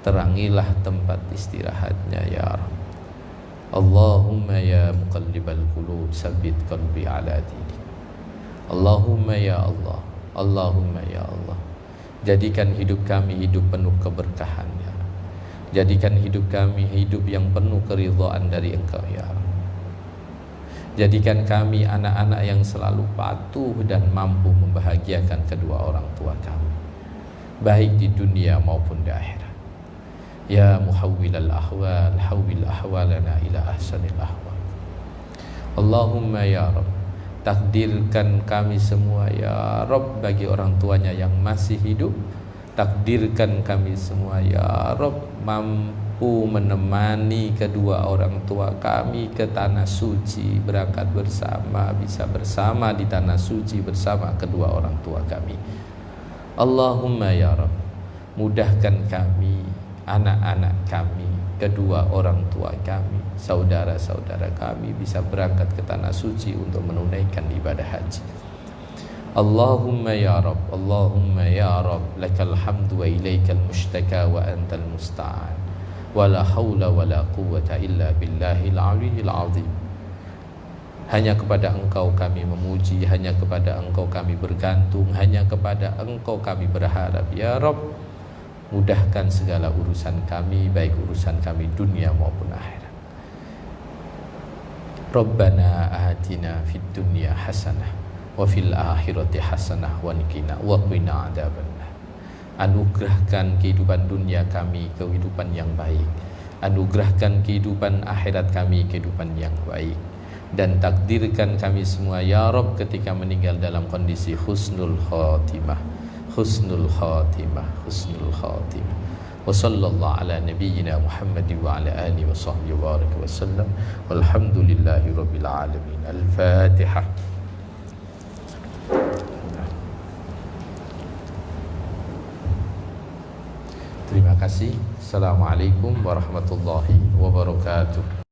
Terangilah tempat istirahatnya ya Rabb. Allahumma ya muqallibal qulub sabbit qalbi ala dini. Allahumma ya Allah, Allahumma ya Allah, jadikan hidup kami hidup penuh keberkahan ya Rabb. Jadikan hidup kami hidup yang penuh keridhaan dari Engkau ya Rabb. Jadikan kami anak-anak yang selalu patuh dan mampu membahagiakan kedua orang tua kami, baik di dunia maupun di akhirat. Ya muhawwilal ahwal, hawwil ahwalana ila ahsanil ahwal. Allahumma ya Rabb, takdirkan kami semua ya Rabb bagi orang tuanya yang masih hidup. Takdirkan kami semua ya Rabb mampu menemani kedua orang tua kami ke tanah suci, berangkat bersama, bisa bersama di tanah suci bersama kedua orang tua kami. Allahumma ya Rabb, mudahkan kami, anak-anak kami, kedua orang tua kami, saudara-saudara kami bisa berangkat ke tanah suci untuk menunaikan ibadah haji. Allahumma ya Rabb, Allahumma ya Rabb, lakal hamdu wa ilaikal mushtaka wa antal musta'an, wa la hawla wa la quwwata illa billahil aliyyil azim. Hanya kepada Engkau kami memuji, hanya kepada Engkau kami bergantung, hanya kepada Engkau kami berharap ya Rabb. Mudahkan segala urusan kami, baik urusan kami dunia maupun akhirat. Rabbana atina fid dunya hasanah wa fil akhirati hasanah wa qina adzabannar. Anugerahkan kehidupan dunia kami kehidupan yang baik, anugerahkan kehidupan akhirat kami kehidupan yang baik, dan takdirkan kami semua ya Rabb ketika meninggal dalam kondisi husnul khatimah, husnul khatimah, husnul khatimah. Wa sallallahu ala nabiyyina Muhammad wa ala alihi wa sahbihi wa baraka wa sallam. Walhamdulillahi rabbil alamin. Al-Fatihah. Terima kasih. Assalamualaikum warahmatullahi wabarakatuh.